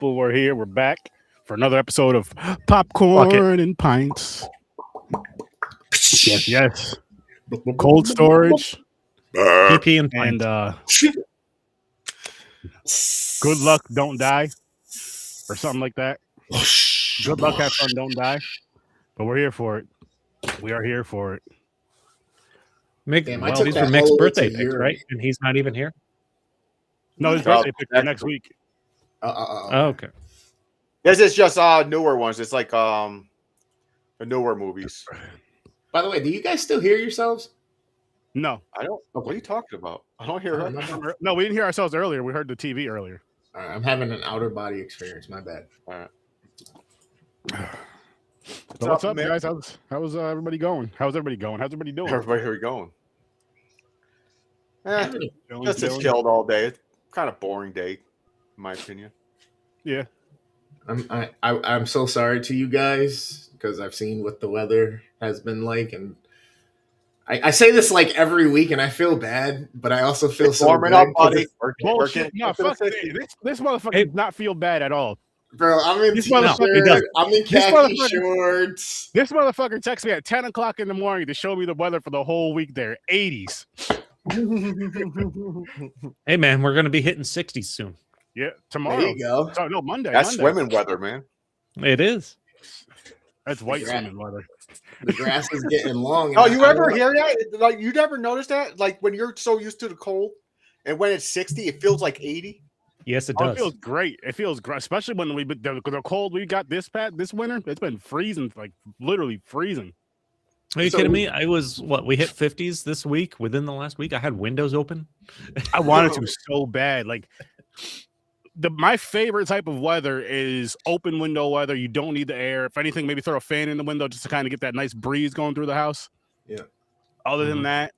people. We're here. We're back for another episode of Popcorn and Pints. Yes, yes. Cold storage PP and and pints. good luck, don't die, or something like that. Good luck, have fun, don't die. But we're here for it. We are here for it. Mick, Damn, well, I took these that were Mick's all the way birthday to picks, Europe. right? And he's not even here. No, his birthday picture next week. Oh, okay. This is just newer ones. It's like the newer movies. By the way, do you guys still hear yourselves? No, I don't. What are you talking about? I don't hear her. no, we didn't hear ourselves earlier. We heard the TV earlier. All right, I'm having an outer body experience. My bad. All right. So what's up, man? guys? How's everybody going? How's everybody going? How's everybody doing? Everybody, here we going. Chilling, Just chilling. chilled all day. It's kind of boring day, in my opinion. Yeah. I'm so sorry to you guys because I've seen what the weather has been like, and I say this like every week, and I feel bad, but I also feel It's so warming good up, 'cause buddy. it's- Bullshit. No, fuck this motherfucker does not feel bad at all. Bro, I'm in This t-shirt. motherfucker does. I'm in This khaki motherfucker- shorts. This motherfucker texted me at 10 o'clock in the morning to show me the weather for the whole week there. 80s. Hey, man, we're going to be hitting 60s soon. Yeah, tomorrow. There you go. Oh, no, Monday. That's Monday. swimming weather, man. It is. That's white Yeah. swimming weather. The grass is getting long. Oh, and you I ever don't- hear that? Like, you never noticed that? Like, when you're so used to the cold, and when it's 60, it feels like 80. Yes, it Oh, does. it feels great. It feels great, especially when the cold we got this winter. It's been freezing, like literally freezing. Are you So kidding we- me? I was, we hit 50s this week within the last week. I had windows open. I wanted to so bad. Like my favorite type of weather is open window weather. You don't need the air. If anything, maybe throw a fan in the window just to kind of get that nice breeze going through the house. Yeah. Other than that,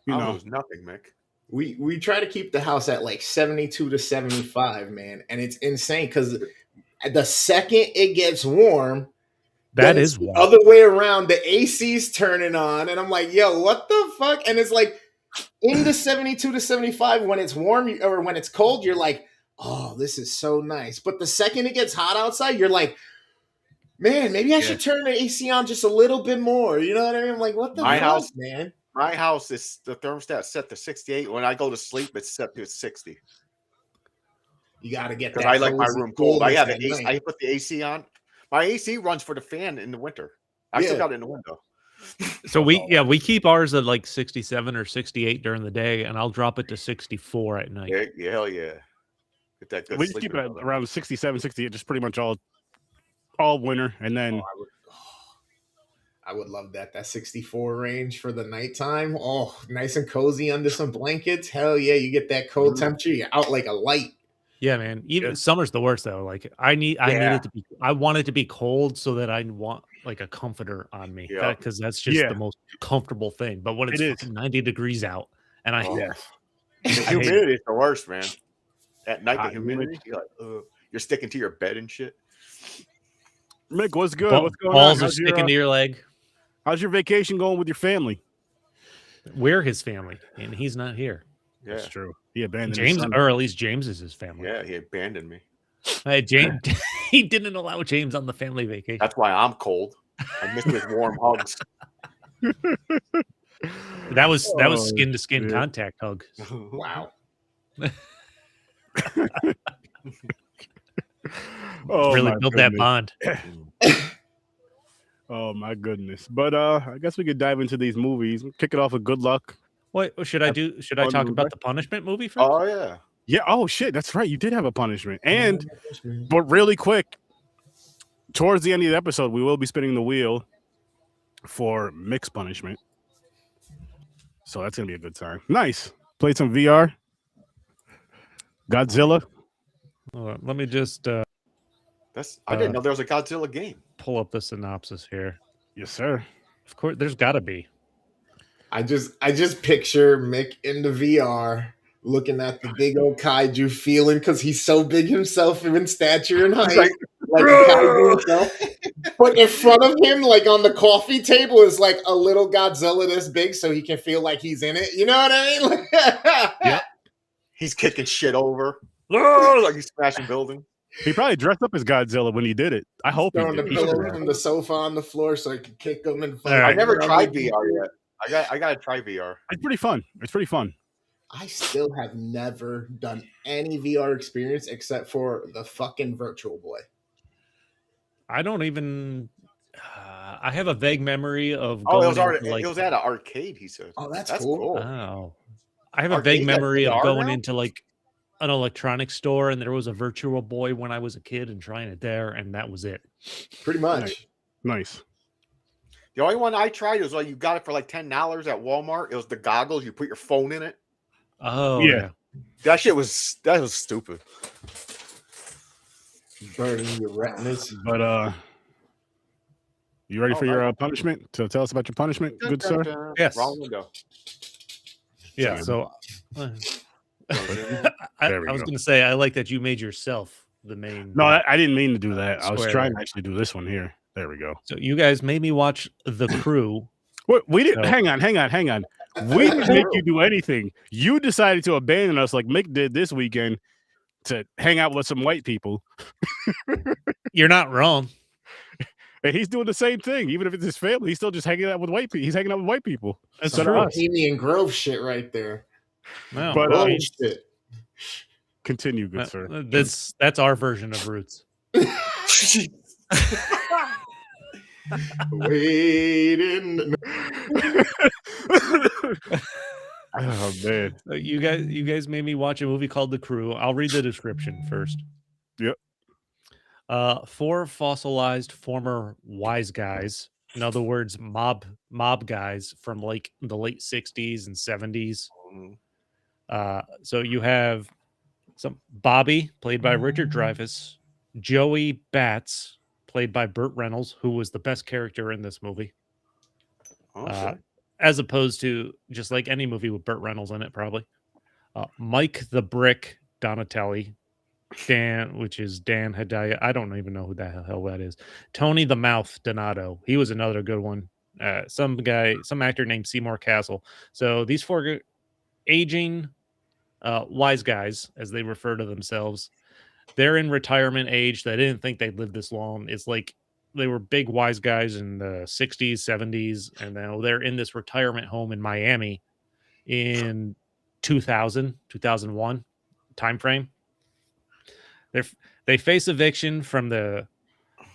you know, Almost nothing, Mick. We try to keep the house at like 72 to 75, man, and it's insane because the second it gets warm, That then is it's the wild. other way around. The AC's turning on, and I'm like, yo, what the fuck? And it's like in the 72 to 75 when it's warm or when it's cold, you're like, oh, this is so nice. But the second it gets hot outside, you're like, man, maybe I should turn the AC on just a little bit more. You know what I mean? I'm like, what the My fuck, house- man? My house is the thermostat set to 68. When I go to sleep, it's set to 60. You got to get Because that. I like my cozy room cold. I coolness have at an AC. night. I put the AC on. My AC runs for the fan in the winter. I still Yeah. got it in the window. So we keep ours at like 67 or 68 during the day, and I'll drop it to 64 at night. Yeah, hell yeah. Get that good we just keep it sleeping at weather. around 67, 68, just pretty much all winter. And then I would love that 64 range for the nighttime. Oh, nice and cozy under some blankets. Hell yeah, you get that cold temperature. You're out like a light. Yeah, man. Even summer's the worst though. Like I need it to be. I want it to be cold so that I want like a comforter on me. Yeah. Because that's just the most comfortable thing. But when it's It is. fucking 90 degrees out, and I The hate it. humidity is the worst, man. At night, the Hot humidity, you're like, ugh. You're sticking to your bed and shit. Mick, what's good? Ball- What's going balls on? are sticking to your leg. How's your vacation going with your family? We're his family, and he's not here. Yeah, That's true. He abandoned his James, son. or at least James is his family. yeah, he abandoned me. Hey, James, he didn't allow James on the family vacation. That's why I'm cold. I miss his warm hugs. That was Oh, skin to skin shit. contact hug. Wow. Oh, Really my built that goodness. bond. Oh my goodness. But I guess we could dive into these movies. Kick it off with Good Luck. Wait, should I fun talk movie. about the punishment movie first? Oh yeah. Yeah, oh shit, that's right. You did have a punishment. And but really quick, towards the end of the episode, we will be spinning the wheel for mixed punishment. So that's gonna be a good time. Nice. Played some VR. Godzilla. Hold on, let me just I didn't know there was a Godzilla game. pull up the synopsis here. Yes, sir. Of course, there's got to be. I just picture Mick in the VR looking at the big old kaiju, feeling because he's so big himself in stature and height, like the kaiju himself. But in front of him, like on the coffee table, is like a little Godzilla this big, so he can feel like he's in it. You know what I mean? He's kicking shit over. like he's smashing building. He probably dressed up as Godzilla when he did it. I hope he Throwing the did. He pillow should've. from the sofa on the floor so I could kick them and fuck. All right. I never them. tried VR yet. I got to try VR. It's pretty fun. It's pretty fun. I still have never done any VR experience except for the fucking Virtual Boy. I don't even. I have a vague memory of. Oh, going it was at an arcade. He said. Oh, that's cool. cool. Oh, I have a Arcade vague got memory of VR going now? into like an electronics store, and there was a Virtual Boy when I was a kid, and trying it there, and that was it. Pretty much. Nice. The only one I tried was like you got it for like $10 at Walmart. It was the goggles. You put your phone in it. Oh Yeah. yeah. That was stupid. Burning your retinas. But you ready for your punishment? So tell us about your punishment, good sir. Yes. Wrong window. Yeah. So There I we was go. going to say I like that you made yourself the main. No, I didn't mean to do that. I was Square. trying to actually do this one here. There we go. So you guys made me watch The Crew. We didn't. No. Hang on. We didn't make you do anything. You decided to abandon us like Mick did this weekend to hang out with some white people. You're not wrong. And he's doing the same thing. Even if it's his family, he's still just hanging out with white people. He's hanging out with white people. That's Some true. Bohemian Grove shit right there. No, But, Oh, um, shit. Continue, good sir. that's our version of Roots. Waiting. Oh man. You guys made me watch a movie called The Crew. I'll read the description first. Yep. 4 fossilized former wise guys, in other words, mob guys from like the late 60s and 70s. So you have some Bobby, played by Richard Dreyfuss, Joey Batts, played by Burt Reynolds, who was the best character in this movie. As opposed to just like any movie with Burt Reynolds in it, probably. Mike the Brick Donatelli, which is Dan Hedaya. I don't even know who the hell that is. Tony the Mouth Donato. He was another good one. Some actor named Seymour Castle. So these 4 aging wise guys, as they refer to themselves, they're in retirement age. They didn't think they'd live this long. It's like they were big wise guys in the 60s, 70s, and now they're in this retirement home in Miami in 2001 timeframe. They face eviction from the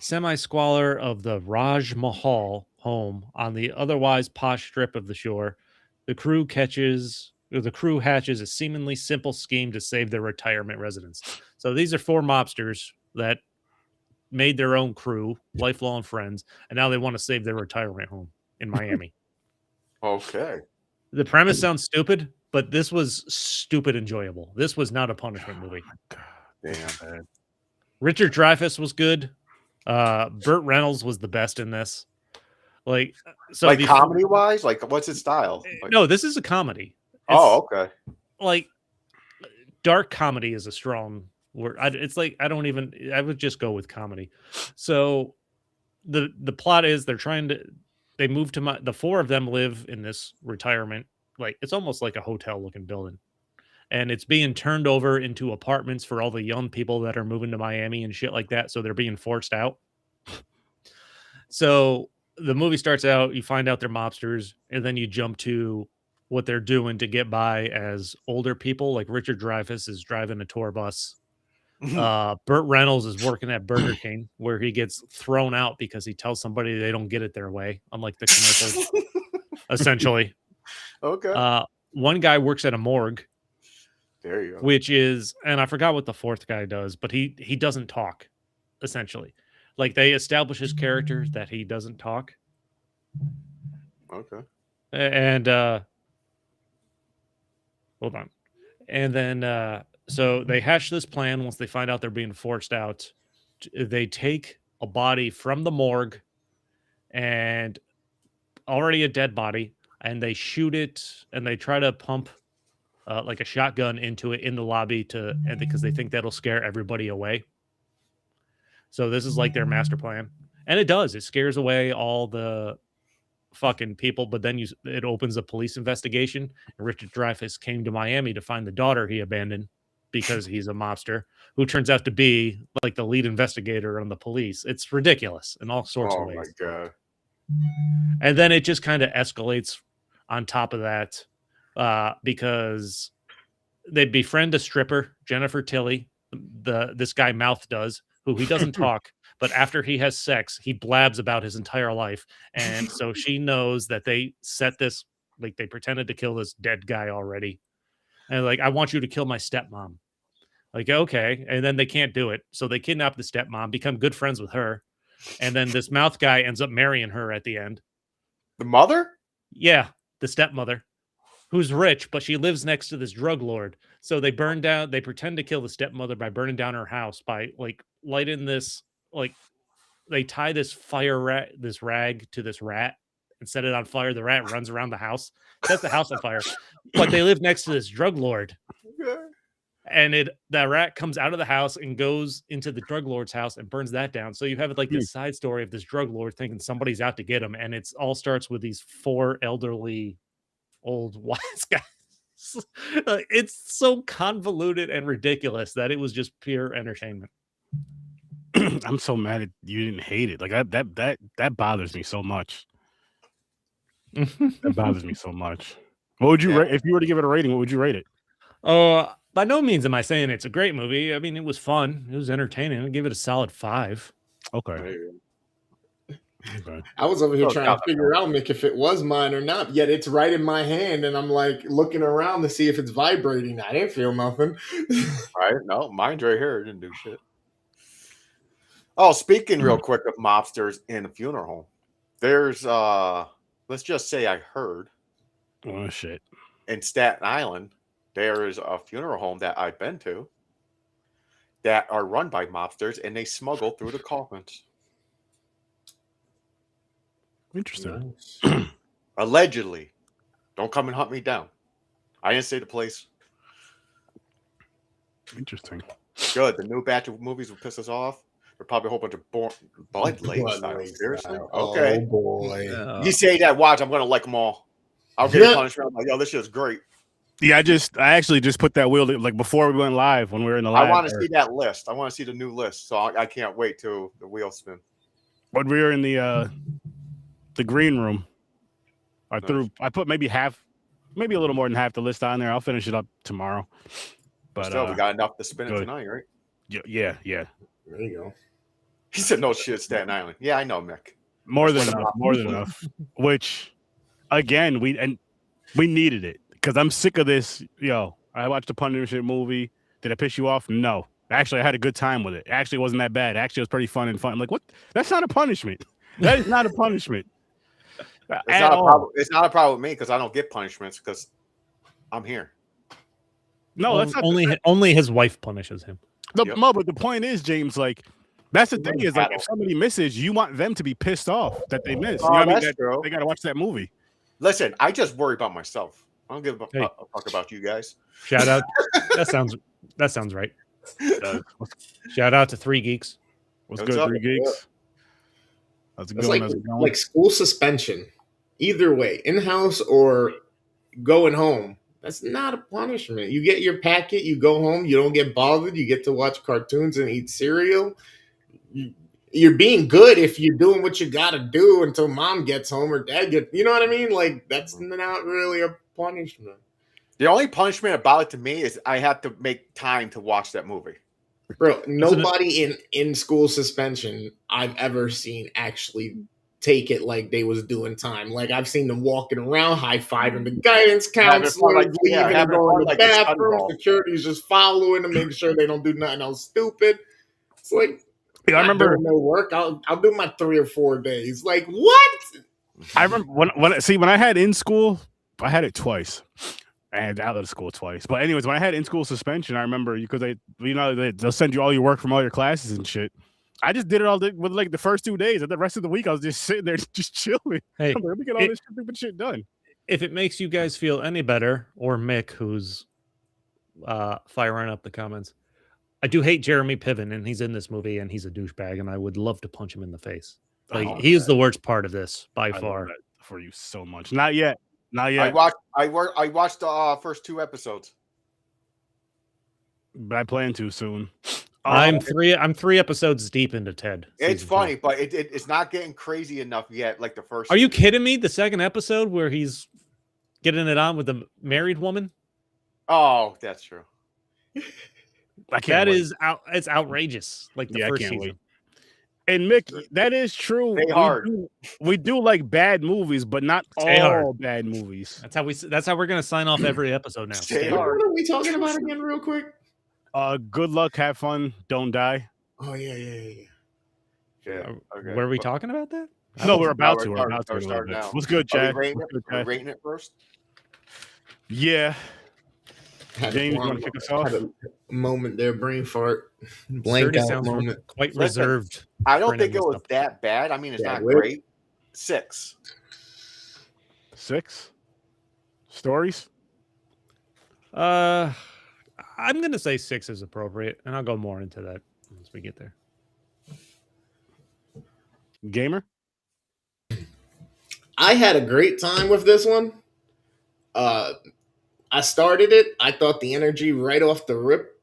semi-squalor of the Raj Mahal home on the otherwise posh strip of the shore. The crew hatches a seemingly simple scheme to save their retirement residence. So these are 4 mobsters that made their own crew, lifelong friends, and now they want to save their retirement home in Miami. Okay. The premise sounds stupid, but this was stupid enjoyable. This was not a punishment movie. Damn, man. Richard Dreyfuss was good. Burt Reynolds was the best in this. Like, so Like comedy wise, like what's its style? Like, no, this is a comedy. okay. Like, dark comedy is a strong word. It's like I would just go with comedy. So the plot is they move to the 4 of them live in this retirement, like it's almost like a hotel looking building, and it's being turned over into apartments for all the young people that are moving to Miami and shit like that. So they're being forced out. So the movie starts out, you find out they're mobsters, and then you jump to what they're doing to get by as older people. Like Richard Dreyfuss is driving a tour bus. Burt Reynolds is working at Burger King, where he gets thrown out because he tells somebody they don't get it their way, unlike the commercials. Essentially. Okay. One guy works at a morgue. There you go. Which is, and I forgot what the 4th guy does, but he doesn't talk, essentially. Like they establish his character that he doesn't talk. Okay. And hold on. And then so they hash this plan once they find out they're being forced out. They take a body from the morgue and already a dead body, and they shoot it, and they try to pump like a shotgun into it in the lobby because they think that'll scare everybody away. So this is like their master plan, and it does. It scares away all the fucking people, but then it opens a police investigation. And Richard Dreyfuss came to Miami to find the daughter he abandoned because he's a mobster who turns out to be like the lead investigator on the police. It's ridiculous in all sorts of ways. Oh my god. And then it just kind of escalates on top of that because they befriend a stripper, Jennifer Tilly. This guy Mouth does, who he doesn't talk, but after he has sex, he blabs about his entire life. And so she knows that they set this, like they pretended to kill this dead guy already. And like, I want you to kill my stepmom. Like, okay. And then they can't do it. So they kidnap the stepmom, become good friends with her. And then this Mouth guy ends up marrying her at the end. The mother? Yeah, the stepmother, who's rich, but she lives next to this drug lord. So they pretend to kill the stepmother by burning down her house, by like lighting this, like they tie this rag to this rat and set it on fire. The rat runs around the house, sets the house on fire, but they live next to this drug lord. And that rat comes out of the house and goes into the drug lord's house and burns that down. So you have like this side story of this drug lord thinking somebody's out to get him. And it's all starts with these 4 elderly old wise guys. It's so convoluted and ridiculous that it was just pure entertainment. I'm so mad at you didn't hate it. Like that bothers me so much. That bothers me so much. What would you rate if you were to give it a rating? What would you rate it? By no means am I saying it's a great movie. I mean, it was fun. It was entertaining. I'd give it a solid 5. Okay. I was over here trying to figure out, Mick, if it was mine or not. Yet it's right in my hand, and I'm like looking around to see if it's vibrating. I didn't feel nothing. Right? No, mine's right here. It didn't do shit. Oh, speaking real quick of mobsters in a funeral home, there's let's just say I heard. Oh shit! In Staten Island, there is a funeral home that I've been to that are run by mobsters, and they smuggle through the coffins. Interesting. Allegedly. Don't come and hunt me down. I didn't say the place. Interesting. Good. The new batch of movies will piss us off. There's probably a whole bunch of Blood Lake style. Seriously? Okay. Oh, boy. You say that, watch, I'm going to like them all. I'll get a punishment. I'm like, yo, this shit's great. Yeah, I actually just put that wheel like before we went live when we were in the live. I want to see that list. I want to see the new list. So I can't wait till the wheel spin. When we were in the green room, I put maybe a little more than half the list on there. I'll finish it up tomorrow. But still, we got enough to spin it tonight, right? Yeah. There you go. He said, "No shit, Staten Island." Yeah, I know, Mick. More than enough. Which, again, we needed it because I'm sick of this. Yo, I watched a punishment movie. Did it piss you off? No. Actually, I had a good time with it. Actually, it wasn't that bad. Actually, it was pretty fun and fun. I'm like, what? That's not a punishment. That is not a punishment. It's not a problem with me because I don't get punishments because I'm here. No, that's not only his wife punishes him. But the point is, James, like that's the thing is like if somebody misses, you want them to be pissed off that they miss. You know what I mean? They got to watch that movie. Listen, I just worry about myself. I don't give a fuck about you guys. Shout out. That sounds right. Shout out to 3 Geeks. What's good, 3 Geeks? That's a good one. Like school suspension. Either way, in-house or going home. That's not a punishment. You get your packet, you go home, you don't get bothered, you get to watch cartoons and eat cereal. You're being good if you're doing what you got to do until mom gets home or dad gets, you know what I mean? Like, that's not really a punishment. The only punishment about it to me is I have to make time to watch that movie. Bro, nobody in school suspension I've ever seen actually take it like they was doing time. Like I've seen them walking around, high-fiving the guidance counselor, leaving and going to the bathroom. Security's just following to make sure they don't do nothing else stupid. It's like, I remember no work. I'll do my 3 or 4 days. Like what? I remember when I had in school, I had it twice. I had out of school twice. But anyways, when I had in school suspension, I remember because they'll send you all your work from all your classes and shit. I just did it all with like the first 2 days, and the rest of the week I was just sitting there just chilling. Hey, I'm like, let me get all this stupid shit done. If it makes you guys feel any better, or Mick, who's firing up the comments, I do hate Jeremy Piven, and he's in this movie, and he's a douchebag, and I would love to punch him in the face. Like he is the worst part of this by far. For you so much. Not yet. I watched the first 2 episodes. but I plan to soon. I'm 3 episodes deep into Ted. It's season funny, 2. but it's not getting crazy enough yet. Like the first. Are you kidding me? The second episode where he's getting it on with the married woman? Oh, that's true. I can't. It's outrageous. Like the I first can't season. wait. And Mick, that is true. Stay hard. We do like bad movies, but not Stay all hard. bad movies. That's how we're gonna sign off every episode now. Stay What hard. are we talking about again, real quick? Good luck, have fun, don't die. Oh yeah. Yeah. Okay. Were we talking about that? No, we're about we're to. We're starting- about to. we're in a little starting bit. now. What's good, Are Chad? we rating What's it? good, Are we Chad? rating it first? Yeah. Had James, you a want to kick us off? had a moment there, brain fart, blank Sturdy out sounds moment. quite Listen, reserved. I don't Brennan think it and was stuff. that bad. I mean, it's Yeah, not weird. great. 6. 6 stories. I'm gonna say 6 is appropriate, and I'll go more into that once we get there. Gamer. I had a great time with this one. I started it. I thought the energy right off the rip.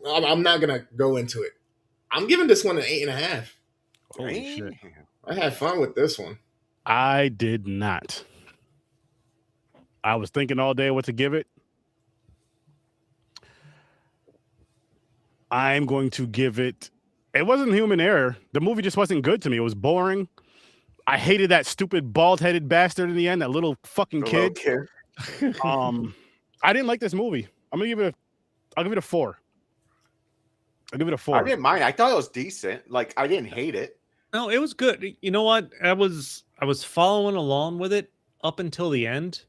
I'm not gonna go into it. I'm giving this one an 8.5. Holy shit. I had fun with this one. I did not. I was thinking all day what to give it. I'm going to give it. It wasn't human error. The movie just wasn't good to me. It was boring. I hated that stupid bald-headed bastard in the end. That little fucking The little kid. kid. I didn't like this movie. I'll give it a 4. I'll give it a 4. I didn't mind. I thought it was decent. Like I didn't hate it. No, it was good. You know what? I was following along with it up until the end,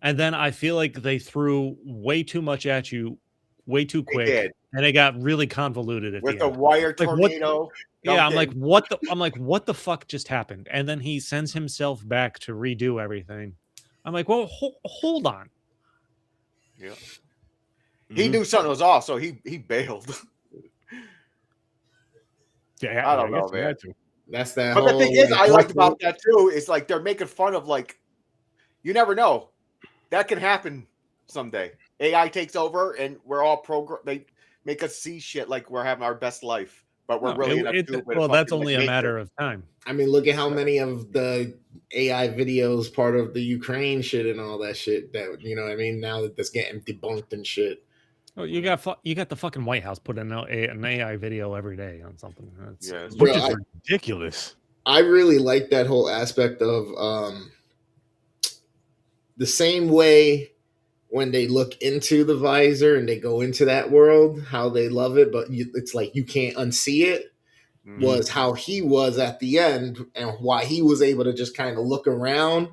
and then I feel like they threw way too much at you, way too They quick, did. and it got really convoluted at With the the end. wire Like, what- tornado. Yeah, I'm dumped like, in. what the fuck just happened? And then he sends himself back to redo everything. I'm like, well, hold on. Yeah. He knew something was off, so he bailed. Yeah, I don't know, guess he man. had to. That's that. But the whole, thing is, like, I liked what- about that too is like they're making fun of like you never know. That can happen someday. AI takes over and we're all they make us see shit like we're having our best life, but we're No, really in a it- tube with well, that's fucking, only like, a matter nature. of time. I mean, look at how many of the AI videos part of the Ukraine shit and all that shit that you know what I mean. Now that that's getting debunked and shit. Oh, you got the fucking White House put an AI video every day on something. That's, Yeah, it's Which Bro, is ridiculous. I really like that whole aspect of the same way when they look into the visor and they go into that world, how they love it, but it's like you can't unsee it. Mhm. Was how he was at the end and why he was able to just kind of look around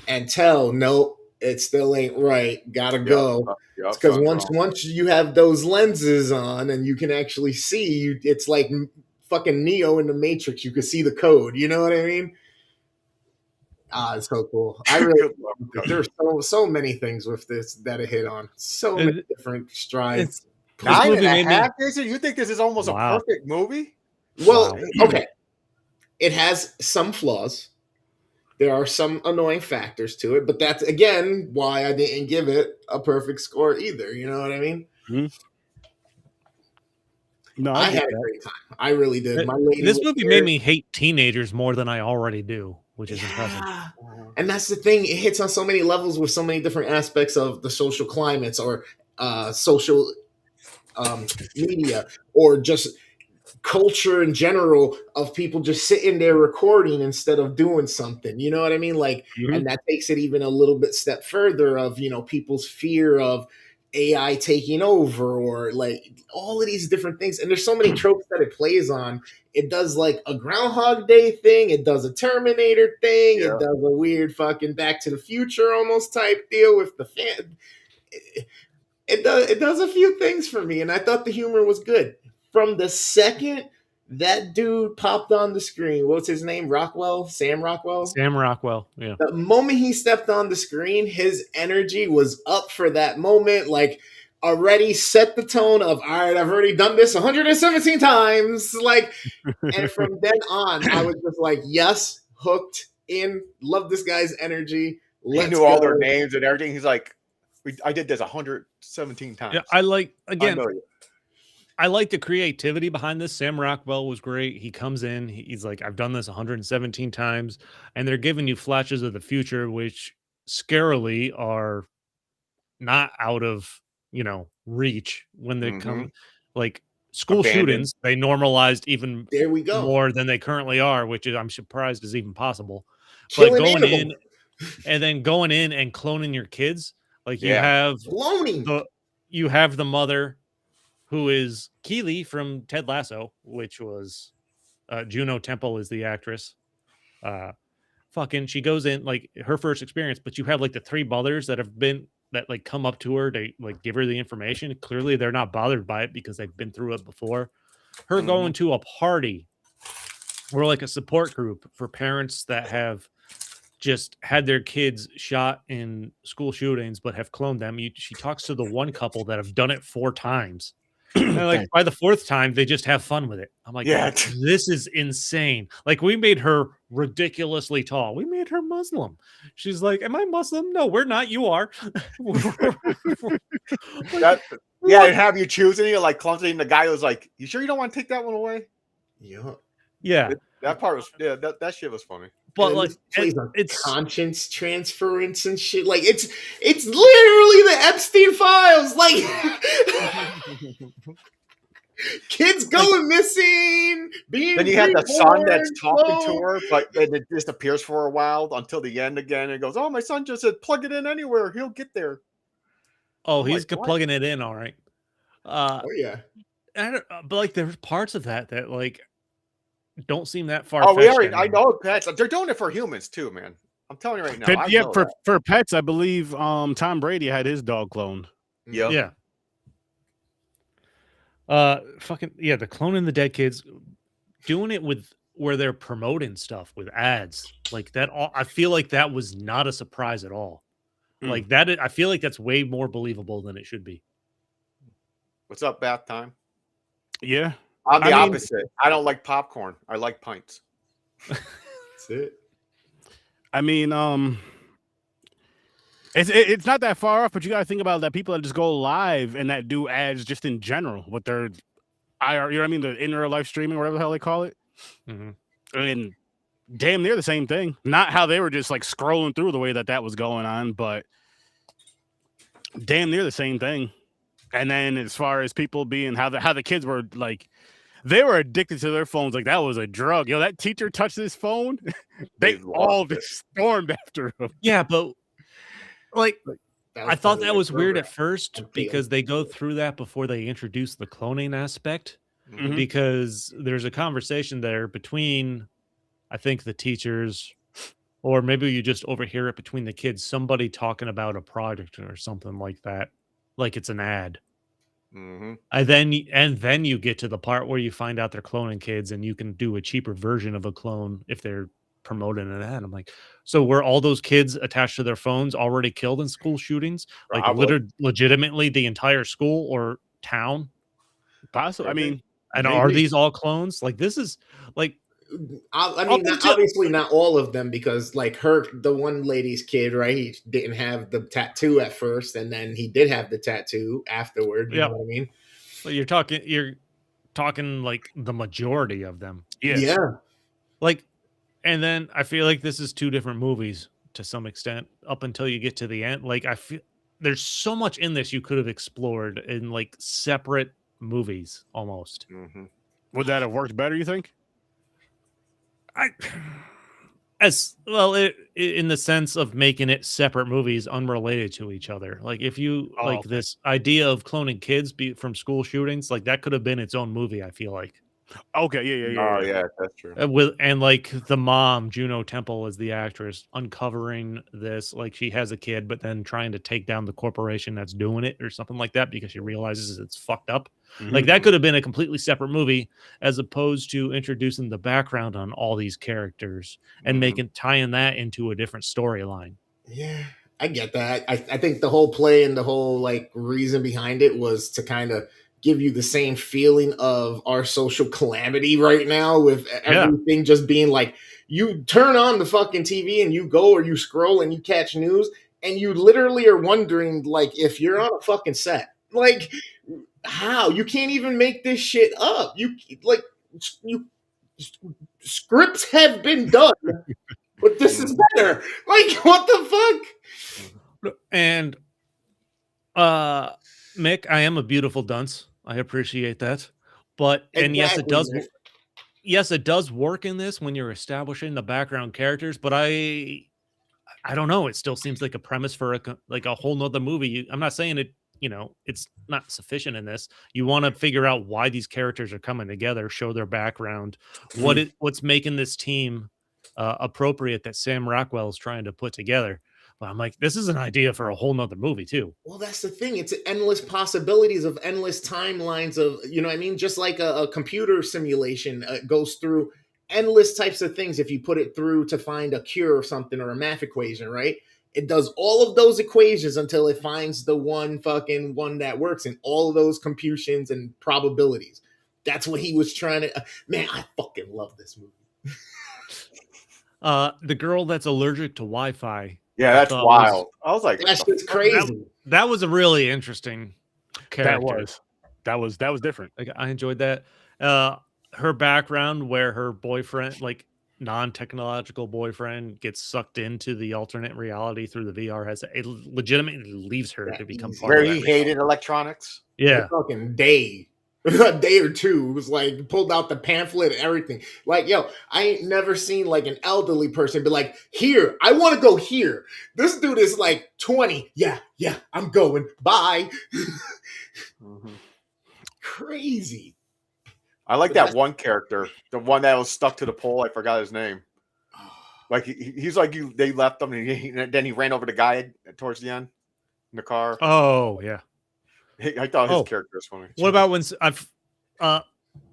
and tell, nope, it still ain't right. Gotta go. Yup, Because something's wrong. once you have those lenses on and you can actually see, it's like fucking Neo in the Matrix. You can see the code. You know what I mean? It's so cool. I really there's so many things with this that it hit on. So many different strides. This 9 movie and made a me- half, Jason? You think this is almost Wow. a perfect movie? Well, Wow. okay. It has some flaws. There are some annoying factors to it, but that's again why I didn't give it a perfect score either. You know what I mean? No, I I had get a that. great time. I really did. My lady This was movie here. made me hate teenagers more than I already do, which is impressive. Yeah. And that's the thing. It hits on so many levels with so many different aspects of the social climates or social media or just culture in general of people just sitting there recording instead of doing something. You know what I mean? Like, Mhm. and that takes it even a little bit step further of, you know, people's fear of AI taking over or like all of these different things. And there's so many tropes that it plays on. It does like a Groundhog Day thing. It does a Terminator thing. Yeah. It does a weird fucking Back to the Future almost type deal with the fan. It does a few things for me. And I thought the humor was good. From the second that dude popped on the screen, what's his name? Sam Rockwell? Sam Rockwell, yeah. The moment he stepped on the screen, his energy was up for that moment. Like, already set the tone of, all right, I've already done this 117 times. Like, and from then on, I was just like, yes, hooked in, love this guy's energy. He knew all their names and everything. He's like, I did this 117 times. Yeah, I like, again, I know you. I like the creativity behind this. Sam Rockwell was great. He comes in, he's like, I've done this 117 times, and they're giving you flashes of the future, which scarily are not out of reach when they come. Like school Abandoned. shootings, they normalized even There we go. more than they currently are, which is, I'm surprised is even possible. Killing But going animals. in and then going in and cloning your kids, like you Yeah. have Cloning. the mother who is Keely from Ted Lasso, which was Juno Temple is the actress. She goes in like her first experience, but you have like the three mothers that like come up to her to like give her the information. Clearly they're not bothered by it because they've been through it before. Her going to a party or like a support group for parents that have just had their kids shot in school shootings but have cloned them. She talks to the one couple that have done it 4 times. And like by the 4th time, they just have fun with it. I'm like, Yeah. this is insane. Like we made her ridiculously tall. We made her Muslim. She's like, am I Muslim? No, we're not. You are. Yeah, and have you choosing it like clumsy, and the guy was like, "You sure you don't want to take that one away?" Yeah. That part was that shit was funny. But And like this plays on it's conscience transference and shit. Like it's literally the Epstein files. Like kids going missing, being Then you have the son that's reborn, talking to her, but then it disappears for a while until the end again. And goes, "Oh, my son just said plug it in anywhere, he'll get there." oh, I'm he's like, what? plugging it in all right. Oh yeah. But like there's parts of that like don't seem that far. Oh, I know pets. They're doing it for humans too, man. I'm telling you right now. I know that. for pets, I believe Tom Brady had his dog cloned. Yep. Yeah. The cloning the dead kids, doing it with where they're promoting stuff with ads like that. I feel like that was not a surprise at all. Like that, I feel like that's way more believable than it should be. What's up, bath time? Yeah. I'm the opposite. I don't like popcorn. I like pints. That's it. I mean, it's not that far off, but you got to think about that people that just go live and that do ads just in general with their IR, you know what I mean, the in real life streaming, whatever the hell they call it. And damn near the same thing. Not how they were just like scrolling through the way that was going on, but damn near the same thing. And then as far as people being how the kids were like, they were addicted to their phones like that was a drug. Yo, that teacher touched his phone. They all just stormed after him. Yeah, but like I thought that was weird at first Appeal. because they go through that before they introduce the cloning aspect. Because there's a conversation there between, I think, the teachers, or maybe you just overhear it between the kids, somebody talking about a project or something like that, like it's an ad. And then you get to the part where you find out they're cloning kids and you can do a cheaper version of a clone if they're promoting an ad. I'm like, so were all those kids attached to their phones already killed in school shootings? Like legitimately the entire school or town? Possibly. I mean, and are these all clones? Like this is like, I mean, obviously not all of them, because like the one lady's kid, right? He didn't have the tattoo at first, and then he did have the tattoo afterward. You know what I mean? But you're talking like the majority of them. Yes. Yeah. Like, and then I feel like this is 2 different movies to some extent up until you get to the end. Like I feel there's so much in this you could have explored in like separate movies almost. Would that have worked better, you think? As well, in the sense of making it separate movies unrelated to each other. Like if you this idea of cloning kids from school shootings, like that could have been its own movie. I feel like. Okay, yeah. Yeah, that's true. And like the mom, Juno Temple, is the actress uncovering this. Like she has a kid, but then trying to take down the corporation that's doing it or something like that because she realizes it's fucked up. Like that could have been a completely separate movie as opposed to introducing the background on all these characters and tying that into a different storyline. Yeah, I get that. I think the whole play and the whole like reason behind it was to kind of give you the same feeling of our social calamity right now with everything just being like, you turn on the fucking TV and you go or you scroll and you catch news and you literally are wondering like if you're on a fucking set. Like how you can't even make this shit up. You scripts have been done, but this is better. Like, what the fuck? And Mick, I am a beautiful dunce. I appreciate that. But and yes, it does. Mick. Yes, it does work in this when you're establishing the background characters. But I don't know. It still seems like a premise for a whole nother movie. I'm not saying it. It's not sufficient in this. You want to figure out why these characters are coming together, show their background, what's making this team appropriate that Sam Rockwell is trying to put together. But I'm like, this is an idea for a whole nother movie too. Well, that's the thing. It's endless possibilities of endless timelines of, you know what I mean? Just like a computer simulation goes through endless types of things if you put it through to find a cure or something or a math equation, right? It does all of those equations until it finds the one that works in all of those computations and probabilities. That's what he was trying to. Man, I fucking love this movie. The girl that's allergic to Wi-Fi. Yeah, that's wild. I was like, that's just crazy. That was a really interesting character. That was different. Like, I enjoyed that. Her background, where her boyfriend, like non-technological boyfriend, gets sucked into the alternate reality through the VR, it legitimately leaves her to become part where of he hated electronics. Yeah, fucking day. A day or two, it was like pulled out the pamphlet and everything. Like, yo, I ain't never seen like an elderly person be like, here, I want to go here. This dude is like 20. Yeah, I'm going. Bye. Crazy. I like that one character, the one that was stuck to the pole. I forgot his name. Like he's like they left him, and then he ran over the guy towards the end in the car. Oh yeah. I thought his character was funny. What about when I've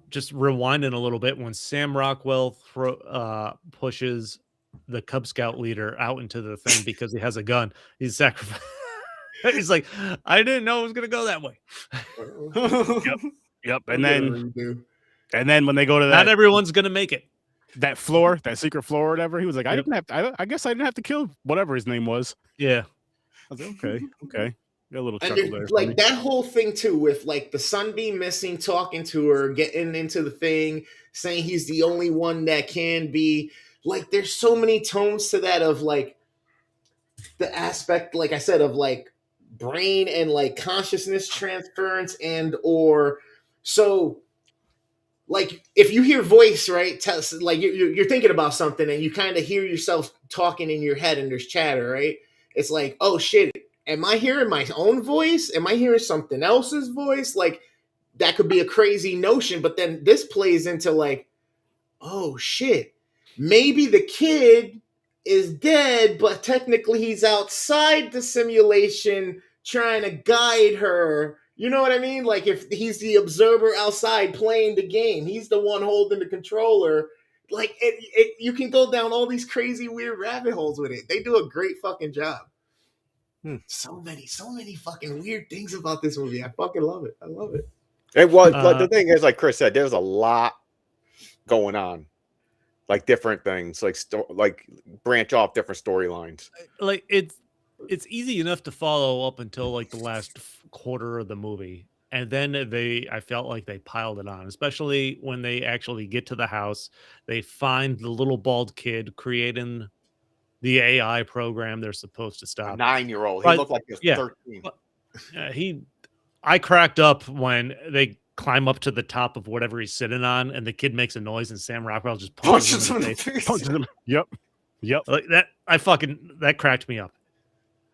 just rewinding a little bit when Sam Rockwell pushes the Cub Scout leader out into the thing because he has a gun? He's sacrificed. He's like, I didn't know it was gonna go that way. Yep. And then when they go to that, not everyone's gonna make it. That floor, that secret floor, or whatever. He was like, I didn't have to, I guess I didn't have to kill whatever his name was. Yeah. I was like, okay. Got a little and chuckle there. Like that whole thing too, with like the son being missing, talking to her, getting into the thing, saying he's the only one that can be. Like, there's so many tones to that of like the aspect, like I said, of like brain and like consciousness transference and or so. Like if you hear voice, right? Like you're thinking about something and you kind of hear yourself talking in your head and there's chatter, right? It's like, oh shit. Am I hearing my own voice? Am I hearing something else's voice? Like, that could be a crazy notion, but then this plays into like, oh shit, maybe the kid is dead, but technically he's outside the simulation trying to guide her. You know what I mean? Like, if he's the observer outside playing the game, he's the one holding the controller. Like, you can go down all these crazy, weird rabbit holes with it. They do a great fucking job. So many fucking weird things about this movie. I fucking love it. I love it. It was, but the thing is, like Chris said, there's a lot going on, like different things, like branch off different storylines. Like it's easy enough to follow up until like the last quarter of the movie, and then I felt like they piled it on, especially when they actually get to the house. They find the little bald kid creating the AI program they're supposed to stop. A 9-year-old. He looked like he was 13. I cracked up when they climb up to the top of whatever he's sitting on, and the kid makes a noise, and Sam Rockwell just punches him in the face. Punches him. Yep. Like that. That cracked me up.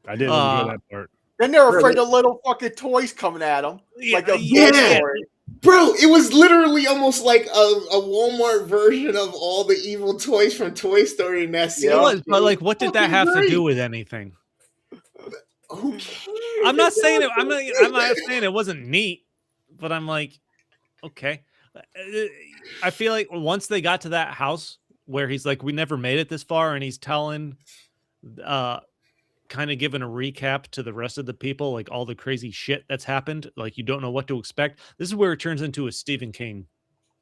I didn't enjoy that part. Then they're afraid of little fucking toys coming at them. Like a story. Bro, it was literally almost like a Walmart version of all the evil toys from Toy Story in that scene. It was, but like, what did that have to do with anything? Who cares? I'm not saying it. I'm not saying it wasn't neat, but I'm like, okay. I feel like once they got to that house where he's like, we never made it this far, and he's telling, kind of giving a recap to the rest of the people, like all the crazy shit that's happened. Like, you don't know what to expect. This is where it turns into a Stephen King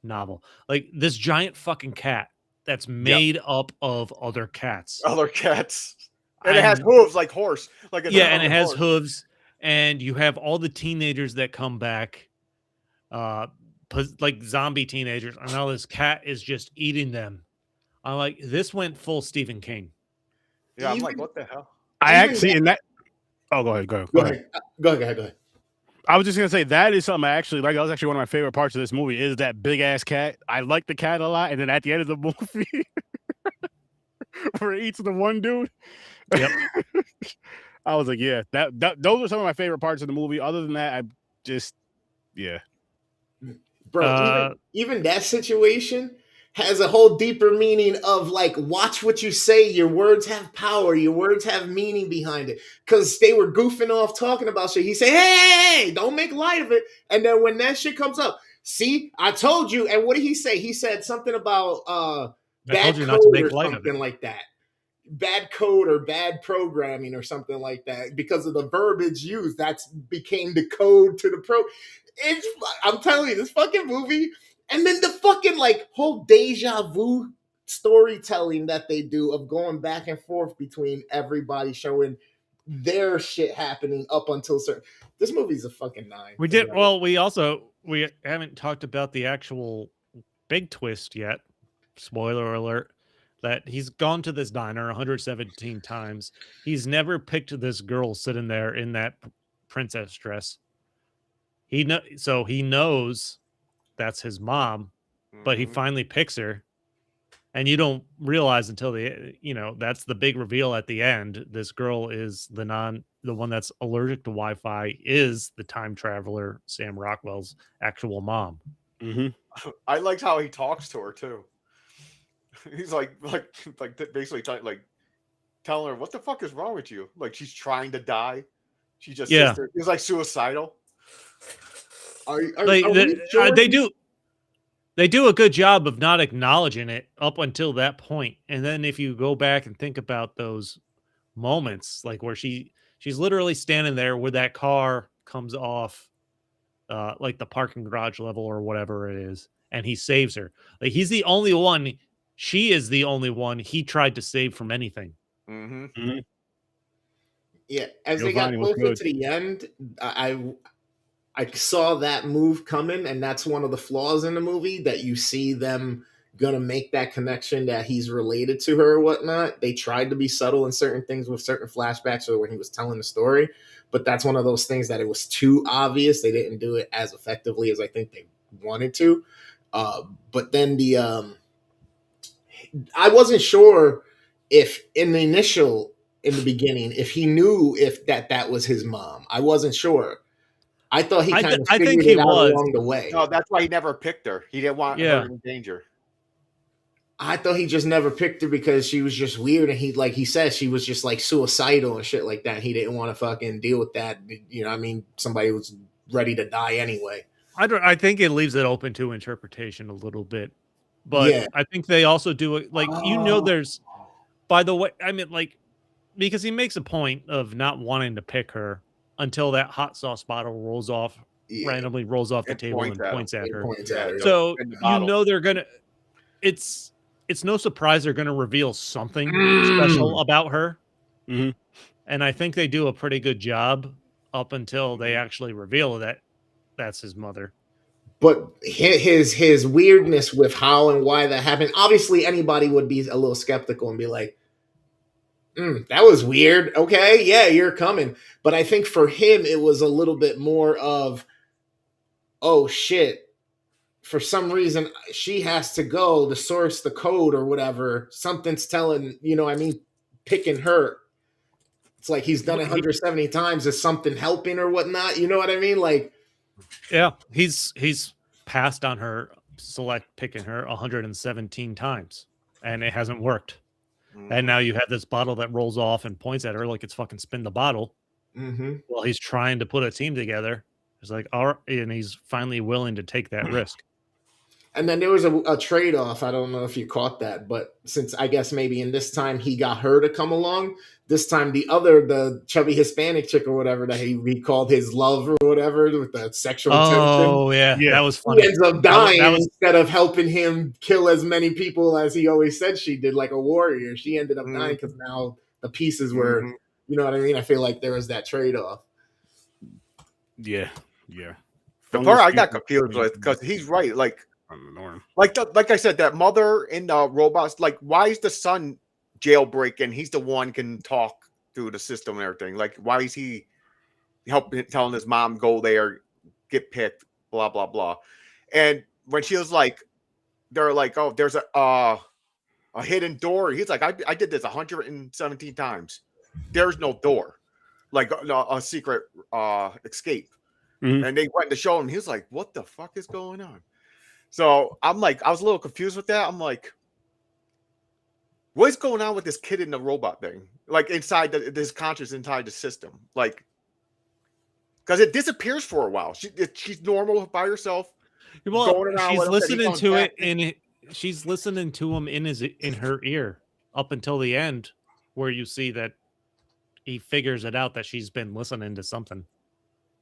novel. Like this giant fucking cat that's made up of other cats. And it has hooves like horse. And it has hooves. And you have all the teenagers that come back like zombie teenagers, and now this cat is just eating them. I'm like, this went full Stephen King. Yeah, I'm Even- like, what the hell? I Even actually in that. Oh, go ahead. Go ahead. Go ahead. I was just gonna say that is something I actually like. That was actually one of my favorite parts of this movie. Is that big ass cat? I like the cat a lot, and then at the end of the movie, where it eats the one dude, Yep. I was like, yeah, that those are some of my favorite parts of the movie. Other than that, I just Bro, even that situation has a whole deeper meaning of like, watch what you say. Your words have power. Your words have meaning behind it. Because they were goofing off talking about shit. He said, hey, don't make light of it. And then when that shit comes up, see, I told you. And what did he say? He said something about I bad told you code not to make or light of something it. like that. Bad code or bad programming or something like that. Because of the verbiage used, that's became the code to the pro. I'm telling you, this fucking movie. And then the fucking like whole deja vu storytelling that they do of going back and forth between everybody showing their shit happening up until certain. This movie's a fucking 9. We did well. We haven't talked about the actual big twist yet. Spoiler alert: that he's gone to this diner 117 times. He's never picked this girl sitting there in that princess dress. So he knows that's his mom, but he Mhm. finally picks her, and you don't realize until that's the big reveal at the end. This girl is the one that's allergic to Wi-Fi, is the time traveler Sam Rockwell's actual mom. I liked how he talks to her too. He's like basically telling her, what the fuck is wrong with you? Like she's trying to die. She just sits there. He's like suicidal. They do a good job of not acknowledging it up until that point. And then if you go back and think about those moments, like where she's literally standing there where that car comes off like the parking garage level or whatever it is, and he saves her. Like he's the only one, she is the only one he tried to save from anything. Mm-hmm. Yeah, as they got closer to the end, I saw that move coming, and that's one of the flaws in the movie, that you see them gonna make that connection that he's related to her or whatnot. They tried to be subtle in certain things with certain flashbacks or when he was telling the story, but that's one of those things that it was too obvious. They didn't do it as effectively as I think they wanted to. But then I wasn't sure if in the beginning, if he knew if that was his mom. I wasn't sure. I thought he kind of figured it out along the way. No, that's why he never picked her. He didn't want her in danger. I thought he just never picked her because she was just weird, and he said she was just like suicidal and shit like that. He didn't want to fucking deal with that. You know what I mean? Somebody was ready to die anyway. I think it leaves it open to interpretation a little bit. But yeah. I think they also do it like, there's, by the way, I mean, like, because he makes a point of not wanting to pick her until that hot sauce bottle randomly rolls off the table and points at her. So they're gonna. It's no surprise they're gonna reveal something special about her, and I think they do a pretty good job up until they actually reveal that that's his mother. But his weirdness with how and why that happened. Obviously, anybody would be a little skeptical and be like, that was weird. Okay, yeah, you're coming. But I think for him, it was a little bit more of, oh shit, for some reason, she has to go to source the code or whatever. Something's telling, picking her. It's like he's done it 170 times. Is something helping or whatnot? You know what I mean? Like, yeah, he's passed on her, picking her 117 times, and it hasn't worked. And now you have this bottle that rolls off and points at her like it's fucking spin the bottle. Well, he's trying to put a team together. It's like, all right, and he's finally willing to take that risk. And then there was a trade-off. I don't know if you caught that, but since I guess maybe in this time he got her to come along, this time the chubby Hispanic chick or whatever that he called his love or whatever with the sexual tension. Oh, yeah, that was funny. He ends up dying instead of helping him kill as many people as he always said she did, like a warrior. She ended up dying because now the pieces were, you know what I mean? I feel like there was that trade-off. Yeah. The Fungus part I got mutant confused with, because he's right. Like on the norm. like I said, that mother in the robots. Like, why is the son jailbreaking? He's the one can talk through the system and everything. Like, why is he helping telling his mom go there, get picked, blah blah blah. And when she was like, they're like, oh, there's a hidden door. He's like, I did this 117 times. There's no door, like a secret escape. Mhm. And they went to show him. He was like, what the fuck is going on? So I'm like, I was a little confused with that. I'm like, what's going on with this kid in the robot thing? Like inside this conscious inside the system, like. Because it disappears for a while. She's normal by herself. Well, going around she's with him, then he listening comes to back it, and she's listening to him in her ear up until the end, where you see that he figures it out that she's been listening to something.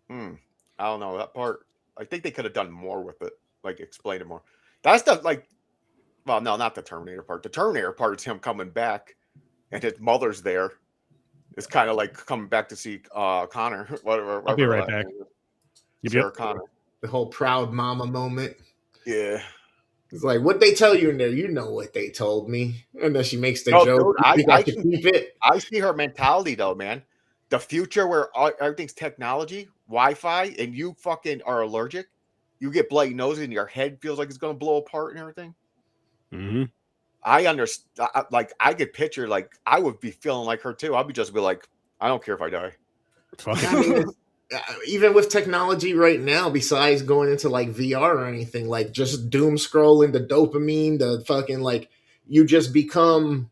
I don't know that part. I think they could have done more with it, like explain it more. That's the like. Well, no, not the Terminator part. The Terminator part is him coming back, and his mother's there. It's kind of like coming back to see Connor. Whatever. I'll be right back. Sarah Connor. The whole proud mama moment. Yeah. It's like, what they tell you in there? You know what they told me. And then she makes the No, joke. dude, You got to keep it. I see her mentality though, man. The future where everything's technology, Wi-Fi, and you fucking are allergic. You get bloody nose and your head feels like it's going to blow apart and everything. Mm-hmm. I understand. Like, I could picture, like, I would be feeling like her too. I'd be like, I don't care if I die. I mean, even with technology right now, besides going into like VR or anything, like just doom scrolling, the dopamine, the fucking like, you just become.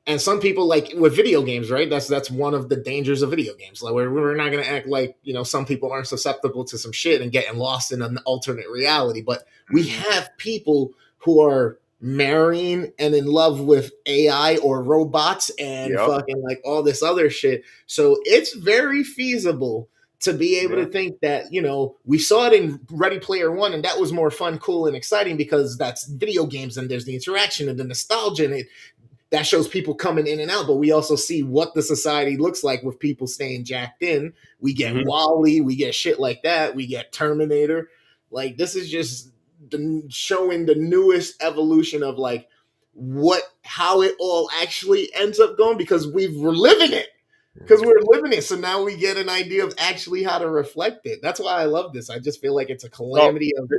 And some people, like with video games, right? That's one of the dangers of video games. Like we're not gonna act like, you know, some people aren't susceptible to some shit and getting lost in an alternate reality. But we have people who are marrying and in love with AI or robots and fucking like all this other shit. So it's very feasible to be able to think that, you know, we saw it in Ready Player One, and that was more fun, cool, and exciting because that's video games and there's the interaction and the nostalgia and that shows people coming in and out. But we also see what the society looks like with people staying jacked in. We get Wall-E, we get shit like that, we get Terminator. Like, this is just showing the newest evolution of like how it all actually ends up going, because we're living it. So now we get an idea of actually how to reflect it. That's why I love this. I just feel like it's a calamity of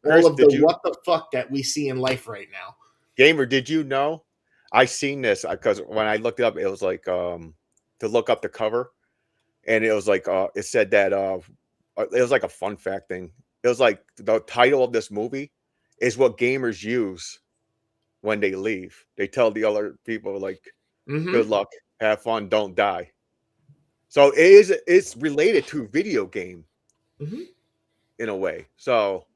all of the what the fuck that we see in life right now. Gamer, did you know? I seen this because when I looked it up, it was like to look up the cover, and it was like it said that it was like a fun fact thing. It was like the title of this movie is what gamers use when they leave. They tell the other people like, "Good luck, have fun, don't die." So it's related to video game in a way. So.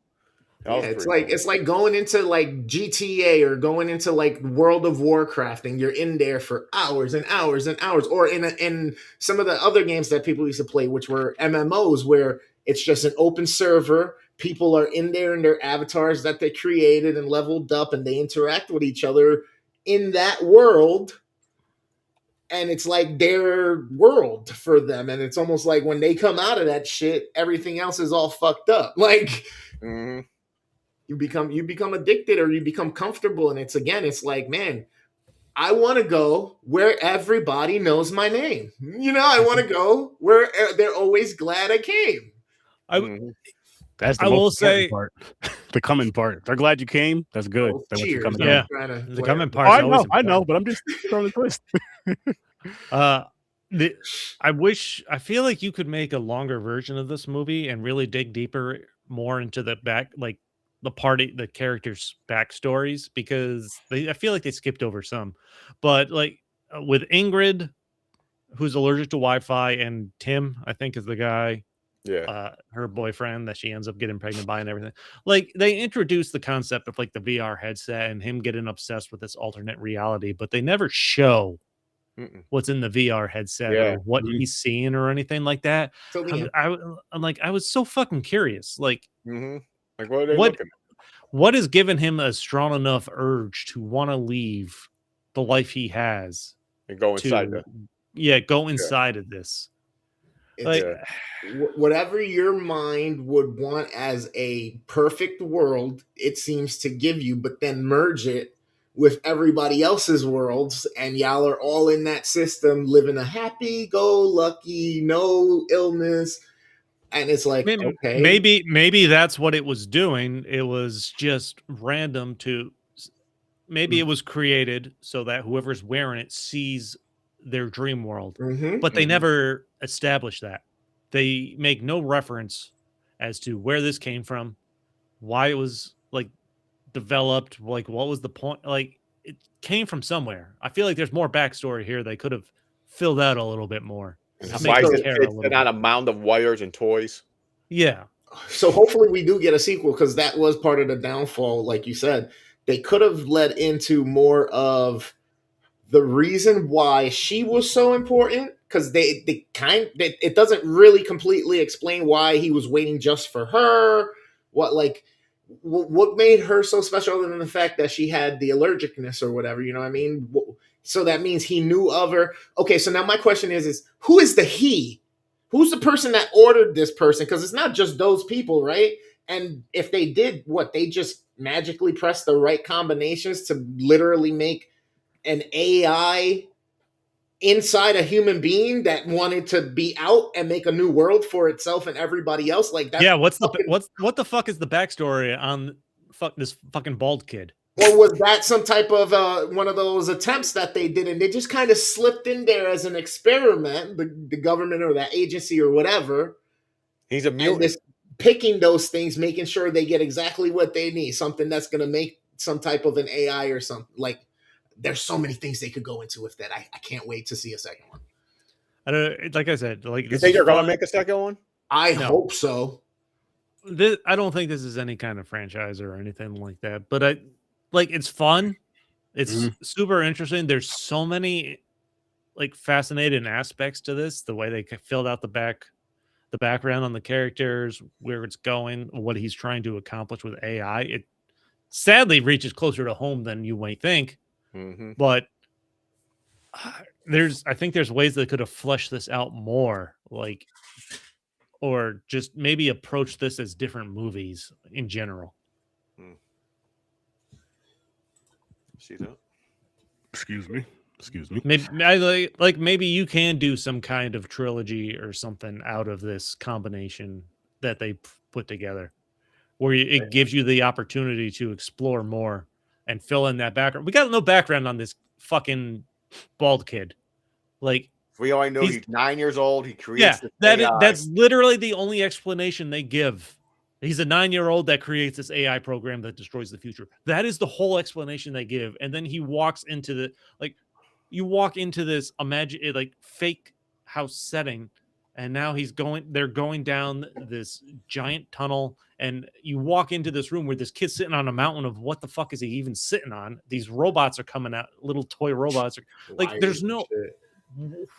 Yeah, it's like going into like GTA or going into like World of Warcraft, and you're in there for hours and hours and hours, or in some of the other games that people used to play, which were MMOs, where it's just an open server. People are in there in their avatars that they created and leveled up, and they interact with each other in that world. And it's like their world for them, and it's almost like when they come out of that shit, everything else is all fucked up. Like. You become addicted, or you become comfortable, and it's like, man, I want to go where everybody knows my name. You know, I want to go where they're always glad I came. That's the I will say part. The coming part. They're glad you came. That's good. Oh, cheers. The coming part. I know, but I'm just throwing a twist. I feel like you could make a longer version of this movie and really dig deeper more into the the characters' backstories, because I feel like they skipped over some. But like with Ingrid, who's allergic to Wi-Fi, and Tim, I think is the guy, her boyfriend that she ends up getting pregnant by and everything. Like, they introduced the concept of like the VR headset and him getting obsessed with this alternate reality, but they never show what's in the VR headset or what he's seeing or anything like that. I was so fucking curious. Like, like what are they looking at? What has given him a strong enough urge to want to leave the life he has and go inside go inside of this? It's Like, whatever your mind would want as a perfect world, it seems to give you, but then merge it with everybody else's worlds, and y'all are all in that system living a happy-go-lucky, no illness. And it's like, okay. maybe that's what it was doing. It was just random to maybe it was created so that whoever's wearing it sees their dream world. But they never establish that. They make no reference as to where this came from, why it was like developed, like what was the point. Like, it came from somewhere. I feel like there's more backstory here they could have filled out a little bit more. Why is it not a mound of wires and toys? Yeah. So hopefully we do get a sequel, because that was part of the downfall. Like you said, they could have led into more of the reason why she was so important, because it doesn't really completely explain why he was waiting just for her. What made her so special, other than the fact that she had the allergicness or whatever, you know what I mean? So that means he knew of her. Okay, so now my question is who is the he? Who's the person that ordered this person? Because it's not just those people, right? And if they did, they just magically pressed the right combinations to literally make an AI inside a human being that wanted to be out and make a new world for itself and everybody else. Like that. Yeah, what the fuck is the backstory on this fucking bald kid? Or was that some type of one of those attempts that they did, and they just kind of slipped in there as an experiment, the government or that agency or whatever? He's a mutant. Just picking those things, making sure they get exactly what they need, something that's going to make some type of an AI or something. Like, there's so many things they could go into with that. I can't wait to see a second one. I don't, like I said, like, you think they're going to make a second one? I hope so. I don't think this is any kind of franchise or anything like that, but it's fun. It's super interesting. There's so many like fascinating aspects to this. The way they filled out the background on the characters, where it's going, what he's trying to accomplish with AI. It sadly reaches closer to home than you might think. But I think there's ways they could have fleshed this out more, like, or just maybe approach this as different movies in general. See that? Excuse me. Maybe maybe you can do some kind of trilogy or something out of this combination that they put together, where it gives you the opportunity to explore more and fill in that background. We got no background on this fucking bald kid. Like, we only know he's 9 years old. He creates that's literally the only explanation they give. He's a 9-year-old that creates this AI program that destroys the future. That is the whole explanation they give. And then he walks into you walk into this fake house setting, and now they're going down this giant tunnel, and you walk into this room where this kid's sitting on a mountain of what the fuck is he even sitting on? These robots are coming out, little toy robots. There's no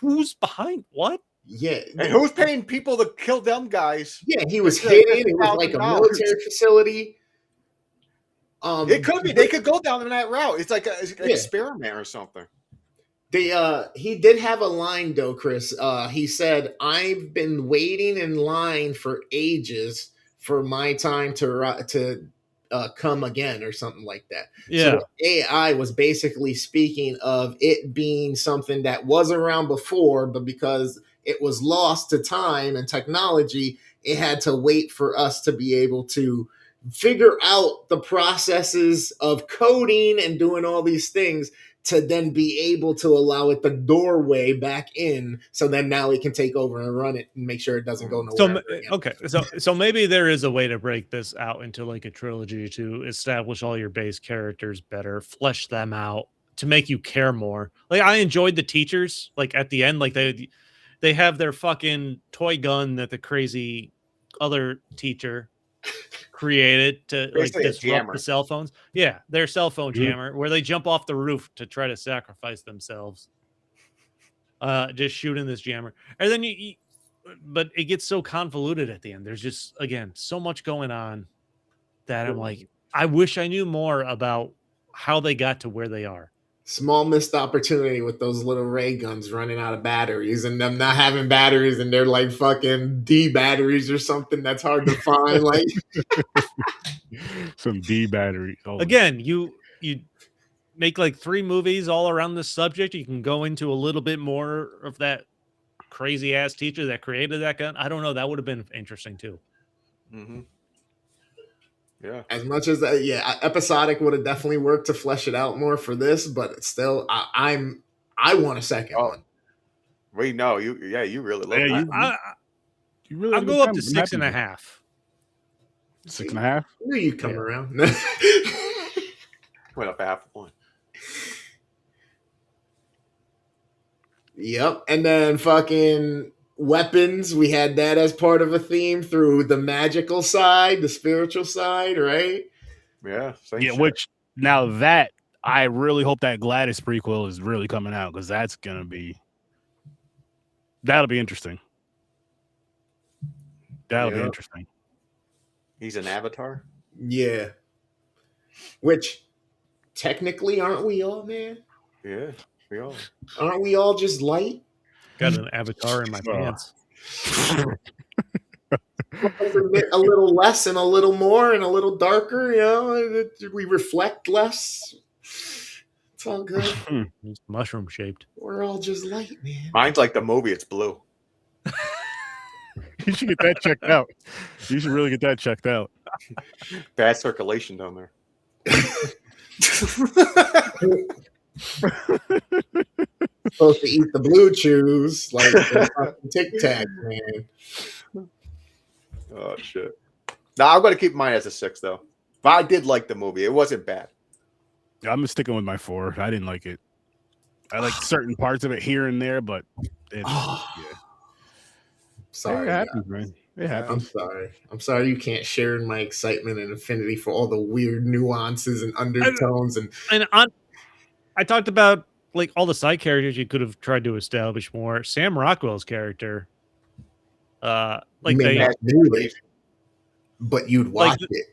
who's behind what? Yeah. And who's paying people to kill them guys? Yeah, he was hidden. It was like a military facility. It could be. They could go down that route. It's like an experiment or something. He did have a line though, Chris. He said, "I've been waiting in line for ages for my time to come again," or something like that. Yeah. So AI was basically speaking of it being something that was around before, but because it was lost to time and technology, it had to wait for us to be able to figure out the processes of coding and doing all these things to then be able to allow it the doorway back in, so then now it can take over and run it and make sure it doesn't go nowhere. So maybe there is a way to break this out into like a trilogy to establish all your base characters better, flesh them out to make you care more. Like, I enjoyed the teachers, like at the end, like they have their fucking toy gun that the crazy other teacher created to basically like disrupt the cell phones. Yeah, their cell phone jammer, where they jump off the roof to try to sacrifice themselves. Just shooting this jammer, and then but it gets so convoluted at the end. There's just, again, so much going on that I'm like, I wish I knew more about how they got to where they are. Small missed opportunity with those little ray guns running out of batteries and them not having batteries and they're like fucking D batteries or something that's hard to find. Like Some D batteries. Holy Again, you make like 3 movies all around this subject. You can go into a little bit more of that crazy ass teacher that created that gun. I don't know. That would have been interesting too. Mm-hmm. Yeah. as much as episodic would have definitely worked to flesh it out more for this, but still, I want a second one. We know you. Yeah, you really love Yeah, that. you really I'll had a go good up to time. I'm happy 6.5. 6.5. Where you come around? Went up half one. Yep, and then fucking weapons. We had that as part of a theme through the magical side, the spiritual side, right? Yeah. Same Yeah, shit. which now that I really hope that Gladys prequel is really coming out because that'll be interesting. That'll be interesting. He's an avatar. Yeah. Which technically, aren't we all, man? Yeah, we all. Aren't we all just light? Got an avatar in my pants. A little less and a little more and a little darker, you know, we reflect less. It's all good. It's mushroom shaped. We're all just light, man. Mine's like the movie. It's blue. You should get that checked out. You should really get that checked out. Bad circulation down there. Supposed to eat the blue chews like Tic Tac, man. Oh shit! No, I'm gonna keep mine as a 6 though. But I did like the movie. It wasn't bad. I'm sticking with my 4. I didn't like it. I like certain parts of it here and there, but Sorry, it happens, man. It happens. I'm sorry you can't share in my excitement and affinity for all the weird nuances and undertones and I talked about like all the side characters you could have tried to establish more. Sam Rockwell's character, like they, but you'd watch it.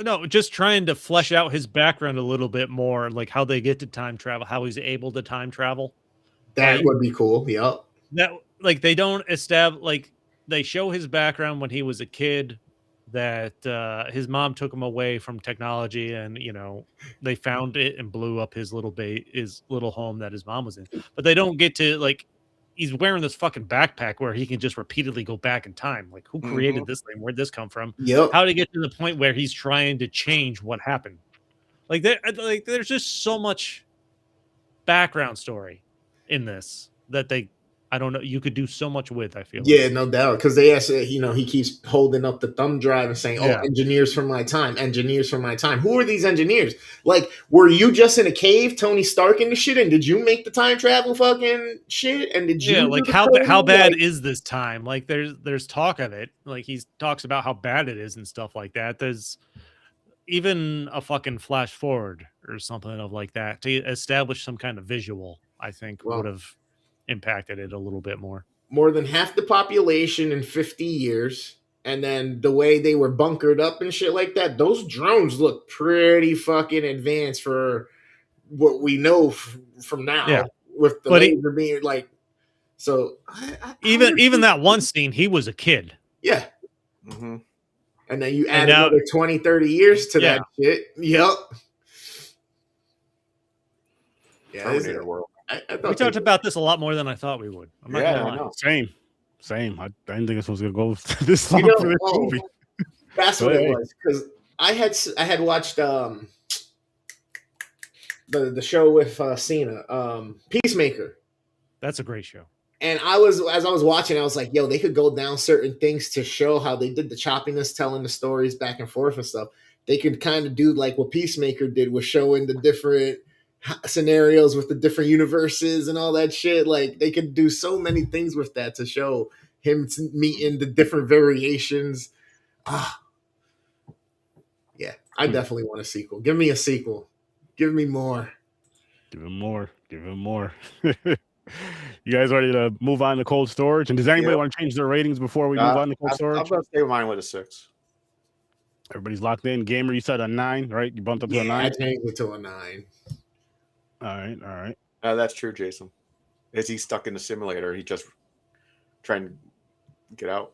No, just trying to flesh out his background a little bit more, like how they get to time travel, how he's able to time travel. That would be cool. Yep. That like they don't establish like they show his background when he was a kid, that his mom took him away from technology, and you know they found it and blew up his little home that his mom was in. But they don't get to like he's wearing this fucking backpack where he can just repeatedly go back in time. Like who created this thing? Where'd this come from? Yep. How to get to the point where he's trying to change what happened? Like there's just so much background story in this that I don't know. You could do so much with. I feel. Yeah, like. no doubt. Because they asked, he keeps holding up the thumb drive and saying, "Oh, engineers from my time, engineers from my time." Who are these engineers? Like, were you just in a cave, Tony Stark and the shit? And did you make the time travel fucking shit? And did you? Yeah, like how bad is this time? Like, there's talk of it. Like he talks about how bad it is and stuff like that. There's even a fucking flash forward or something of like that to establish some kind of visual. I think would have impacted it a little bit more. More than half the population in 50 years, and then the way they were bunkered up and shit like that, those drones look pretty fucking advanced for what we know from now. Yeah. With the laser being like, so even that one scene, he was a kid. Yeah. Mm-hmm. And then you add another 20, 30 years to that shit. Yep. Yeah, Terminator world. We talked about this a lot more than I thought we would. I'm not gonna lie. Same. I didn't think this was gonna go this long for this movie. That's what it was, because I had watched the show with Cena, Peacemaker. That's a great show. And as I was watching, I was like, yo, they could go down certain things to show how they did the choppiness, telling the stories back and forth and stuff. They could kind of do like what Peacemaker did with showing the different scenarios with the different universes and all that shit. Like they could do so many things with that to show him meeting the different variations. Yeah, I definitely want a sequel. Give me a sequel. Give me more. Give him more. You guys ready to move on to cold storage? And does anybody want to change their ratings before we move on to cold storage? I'm going to stay with mine with a 6. Everybody's locked in. Gamer, you said a 9, right? You bumped up to a 9? I changed it to a 9. All right. That's true, Jason. Is he stuck in the simulator? He just trying to get out.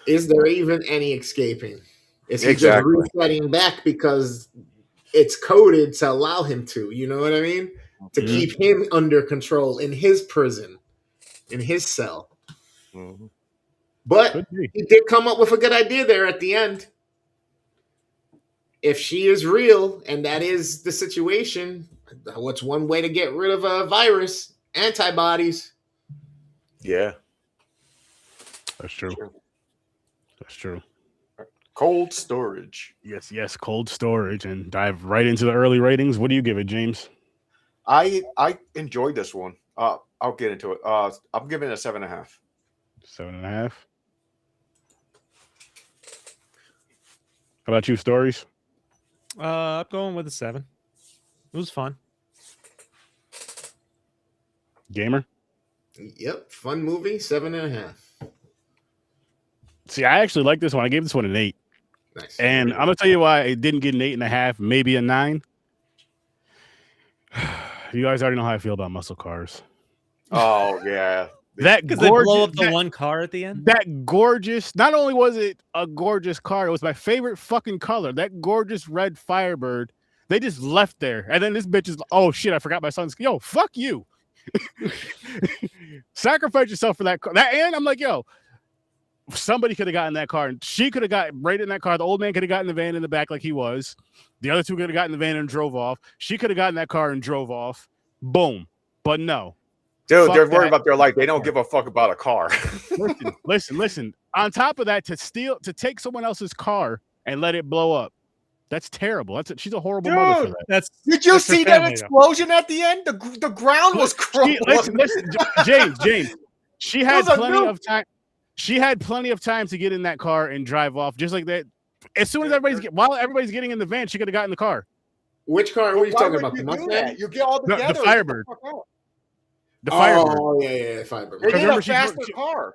Is there even any escaping? Is he Exactly. just resetting back because it's coded to allow him to? You know what I mean? To Mhm. keep him under control in his prison, in his cell. Mhm. But Could be. he did come up with a good idea there at the end. If she is real and that is the situation, what's one way to get rid of a virus? Antibodies. Yeah, That's true. That's true. cold storage. Yes. Cold storage, and dive right into the early ratings. What do you give it, James? I enjoyed this one. I'll get into it. I'm giving it a 7.5. 7.5. How about you, Stories? I'm going with a 7. It was fun. Gamer? Yep, fun movie, 7.5. See, I actually like this one. I gave this one an 8. Nice. And I'm gonna tell you why it didn't get an 8.5, maybe a 9. You guys already know how I feel about muscle cars. Oh yeah, That Because they blow gorgeous, up the one car at the end. that gorgeous. Not only was it a gorgeous car, it was my favorite fucking color. That gorgeous red Firebird. They just left there, and then this bitch is. Oh shit! I forgot my son's. Yo, fuck you. Sacrifice yourself for that car. And I'm like, yo, somebody could have gotten that car, and she could have got right in that car. The old man could have gotten the van in the back like he was. The other two could have gotten the van and drove off. She could have gotten that car and drove off. Boom. But no. dude, Fuck they're worried that. about their life. They don't give a fuck about a car. Listen. On top of that, to take someone else's car and let it blow up. That's terrible. She's a horrible mother for that. Did you That's her see that family, though. explosion at the end? The ground was crumbling. Listen, James. She had Those are plenty new. of time. She had plenty of time to get in that car and drive off, just like that. As soon as while everybody's getting in the van, she could have gotten in the car. Which car were you Why talking would about? you The do Mustang? that? You get all The together. Firebird. and get the fuck out. The Firebird. Oh, yeah, Firebird. They need remember a faster car.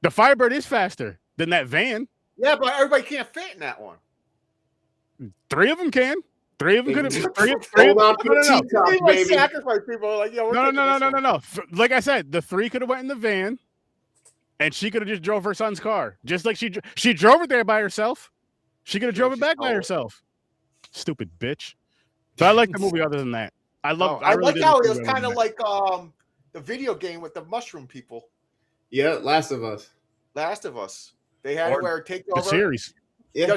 The Firebird is faster than that van. Yeah, but everybody can't fit in that one. 3 of them can. 3 of them could have. Hold on to the No. T-top, They like baby. sacrifice people. Like, yo, we're taking this one. No. Like I said, the 3 could have went in the van, and she could have just drove her son's car. Just like she drove it there by herself. She could have drove it back by herself. Stupid bitch. But I like the movie. Other than that, I No, really like did how enjoy it was that kind of movie. like the video game with the mushroom people. Yeah, Last of Us. Last of Us. They had Or it where it take the over. series. Yeah.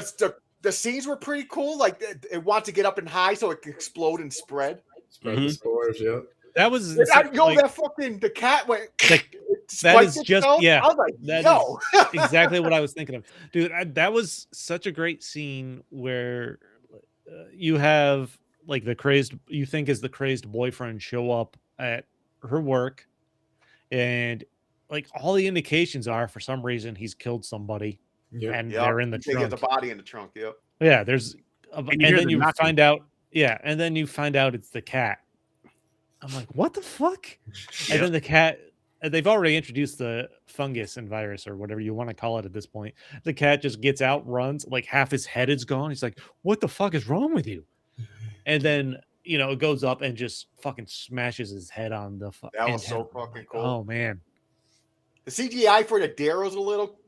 The scenes were pretty cool. Like it wants to get up and high so it can explode and spread. Spread the spores, yeah. That was That fucking the cat went. Like, that spiked is just itself. yeah. I was like, That yo. is exactly what I was thinking of, dude. That was such a great scene where you have like the crazed, you think is the crazed boyfriend show up at her work, and like all the indications are for some reason he's killed somebody, Yeah. and Yep. they're in the They get trunk. the body in the trunk. Yep. Yeah, there's, and you hear then the you knocking. find out, and then you find out it's the cat. I'm like, what the fuck? And then the cat, they've already introduced the fungus and virus or whatever you want to call it at this point. The cat just gets out, runs, like half his head is gone. He's like, what the fuck is wrong with you? And then, it goes up and just fucking smashes his head on the That was so fucking cool. Oh, man. The CGI for the dare was a little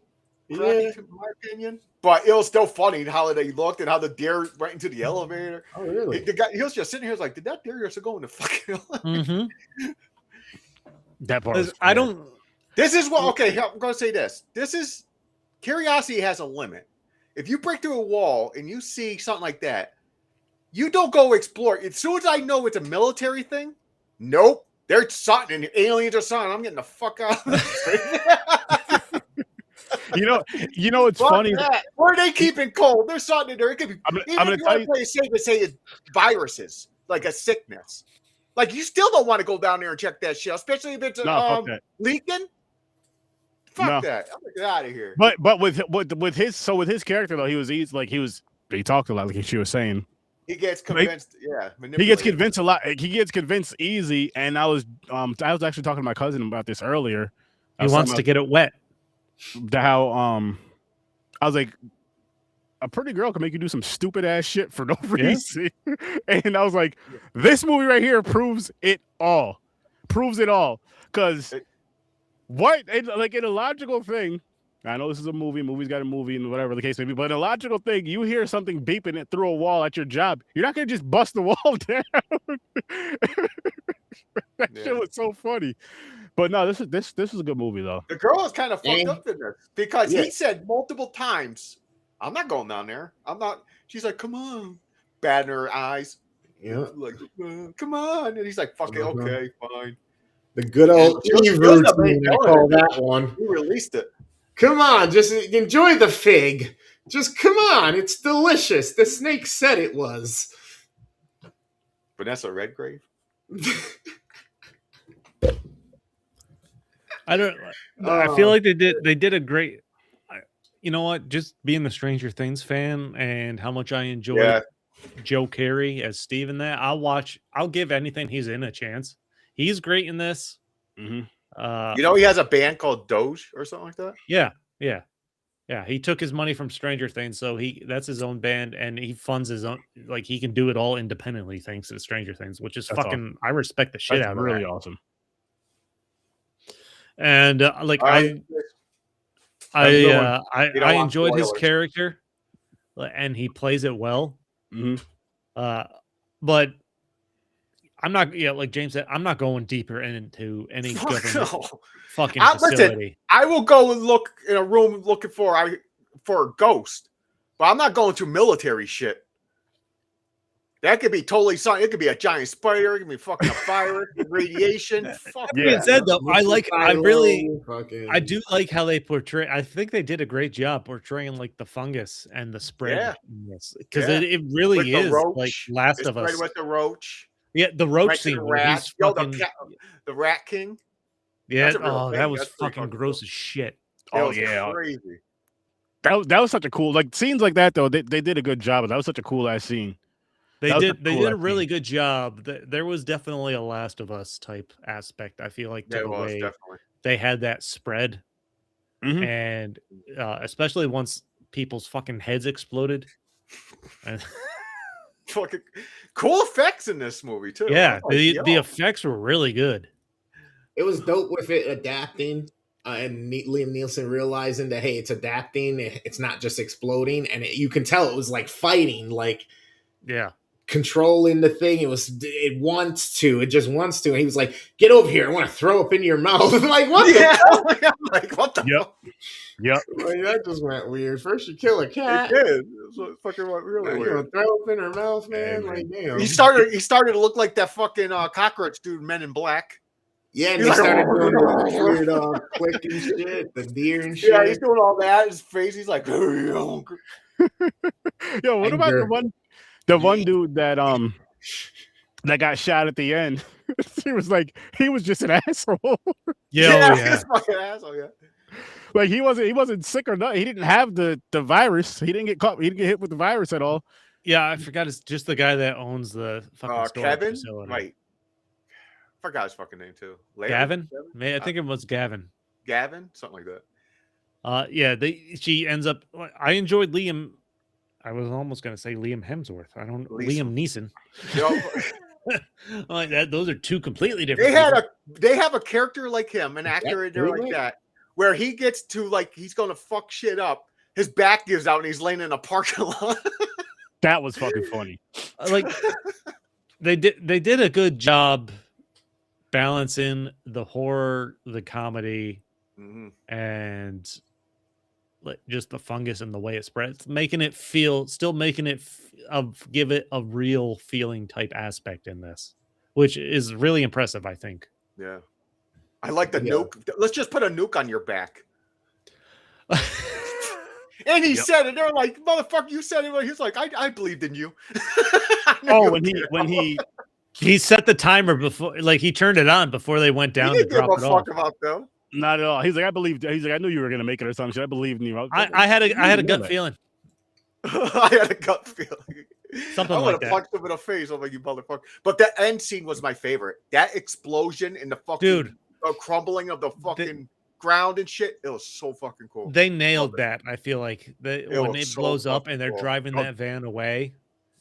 crappy, Yeah. in my opinion, but it was still funny how they looked and how the dare went into the elevator. Oh, really? The guy, he was just sitting here, was like, did that dare just go into fucking? Mm-hmm. That part. Was I don't. This is what. Okay, I'm going to say this. This is curiosity has a limit. If you break through a wall and you see something like that, you don't go explore. As soon as I know it's a military thing, nope. There's something, and aliens or something. I'm getting the fuck out. You know, it's funny. Where are they keeping cold? There's something in there. It could be. I'm Even gonna if you tell want you. to play it safe and say it's viruses, like a sickness. Like you still don't want to go down there and check that shit, especially if it's No, fuck that. leaking. Fuck No. that! I'm gonna get out of here. But with his character though, he talked a lot, like she was saying. He gets convinced. Yeah, He gets convinced a lot. He gets convinced easy. And I was actually talking to my cousin about this earlier. He wants to get it wet. How I was like, a pretty girl can make you do some stupid ass shit for no reason. And I was like, this movie right here proves it all. Because like in a logical thing, I know this is a movie's got a movie and whatever the case may be, but in a logical thing, you hear something beeping it through a wall at your job, you're not gonna just bust the wall down. That shit was so funny. But no, this is a good movie though. The girl is kind of fucked up in this because he said multiple times, "I'm not going down there. I'm not." She's like, "Come on," batting her eyes. Yeah, like, "Come on," and he's like, "Fuck it, okay, fine." The good old Eve routine, I call that one. He released it. Come on, just enjoy the fig. Just come on, it's delicious. The snake said it was. Vanessa Redgrave. I feel like they did a great. You know what? Just being the Stranger Things fan and how much I enjoy Joe Carey as Steve in that, I'll give anything he's in a chance. He's great in this. Mm-hmm. He has a band called Doge or something like that. Yeah. He took his money from Stranger Things, so that's his own band, and he funds his own. Like he can do it all independently thanks to Stranger Things, which is fucking. Awesome. I respect the shit out of it. Really awesome. And I enjoyed his character, and he plays it well. But I'm not, like James said, I'm not going deeper into any government fucking facility. Listen, I will go and look in a room looking for a ghost, but I'm not going to military shit. That could be totally something. It could be a giant spider. It could be fucking a virus, radiation. Fuck yeah. Said though, I do like how they portray. I think they did a great job portraying like the fungus and the spread. Because it really is like Last of Us. With the roach. Yeah, the roach scene. The rat. The Rat King. Yeah. That was fucking gross as shit. Crazy. That was such a cool scenes like that though. They did a good job. That was such a cool ass scene. They did a really good job. There was definitely a Last of Us type aspect. I feel like they had that spread, and especially once people's fucking heads exploded. Fucking cool effects in this movie too. Yeah, the effects were really good. It was dope with it adapting. And Liam Neeson realizing that hey, it's adapting. It's not just exploding, and you can tell it was like fighting, controlling the thing. It just wants to. And he was like, "Get over here! I want to throw up in your mouth." I'm like, what? The like, what the? Yep. Like, that just went weird. First you kill a cat. It did. It fucking went really weird. You want to throw up in her mouth, man? Like, damn. He started to look like that fucking cockroach dude, Men in Black. Yeah, and he started doing the weird click and shit, the deer and shit. Yeah, he's doing all that. His face, he's like, yo, what about the one dude that got shot at the end? He was just an asshole. He's fucking asshole. Yeah, like he wasn't sick or nothing. He didn't have the virus. He didn't get caught. He didn't get hit with the virus at all. Yeah, I forgot. It's just the guy that owns the fucking store Kevin. Facility. Right. Forgot his fucking name too. Gavin? I think it was Gavin. Gavin, something like that. She ends up. I enjoyed Liam. I was almost gonna say Liam Hemsworth. Liam Neeson. Like that. Those are two completely different. They have a character like him, an actor in there like that, where he gets to he's gonna fuck shit up. His back gives out and he's laying in a parking lot. That was fucking funny. They did a good job balancing the horror, the comedy, and just the fungus and the way it spreads, making it give it a real feeling type aspect in this, which is really impressive, I think. Yeah. I like the nuke. Let's just put a nuke on your back. And he said it. They're like, motherfucker, you said it. He's like, I believed in you. when he set the timer before, he turned it on before they went down to drop it off. About them. Not at all. He's like, I believed. He's like, I knew you were gonna make it or something. I believed in you. I had a gut feeling. I had a gut feeling. Something like that. I would have punched him in the face. I'm like, you motherfucker. But that end scene was my favorite. That explosion in the fucking crumbling of the fucking ground and shit. It was so fucking cool. They nailed Love it. that. I feel like when was it so blows up fucking and they're cool. driving that van away,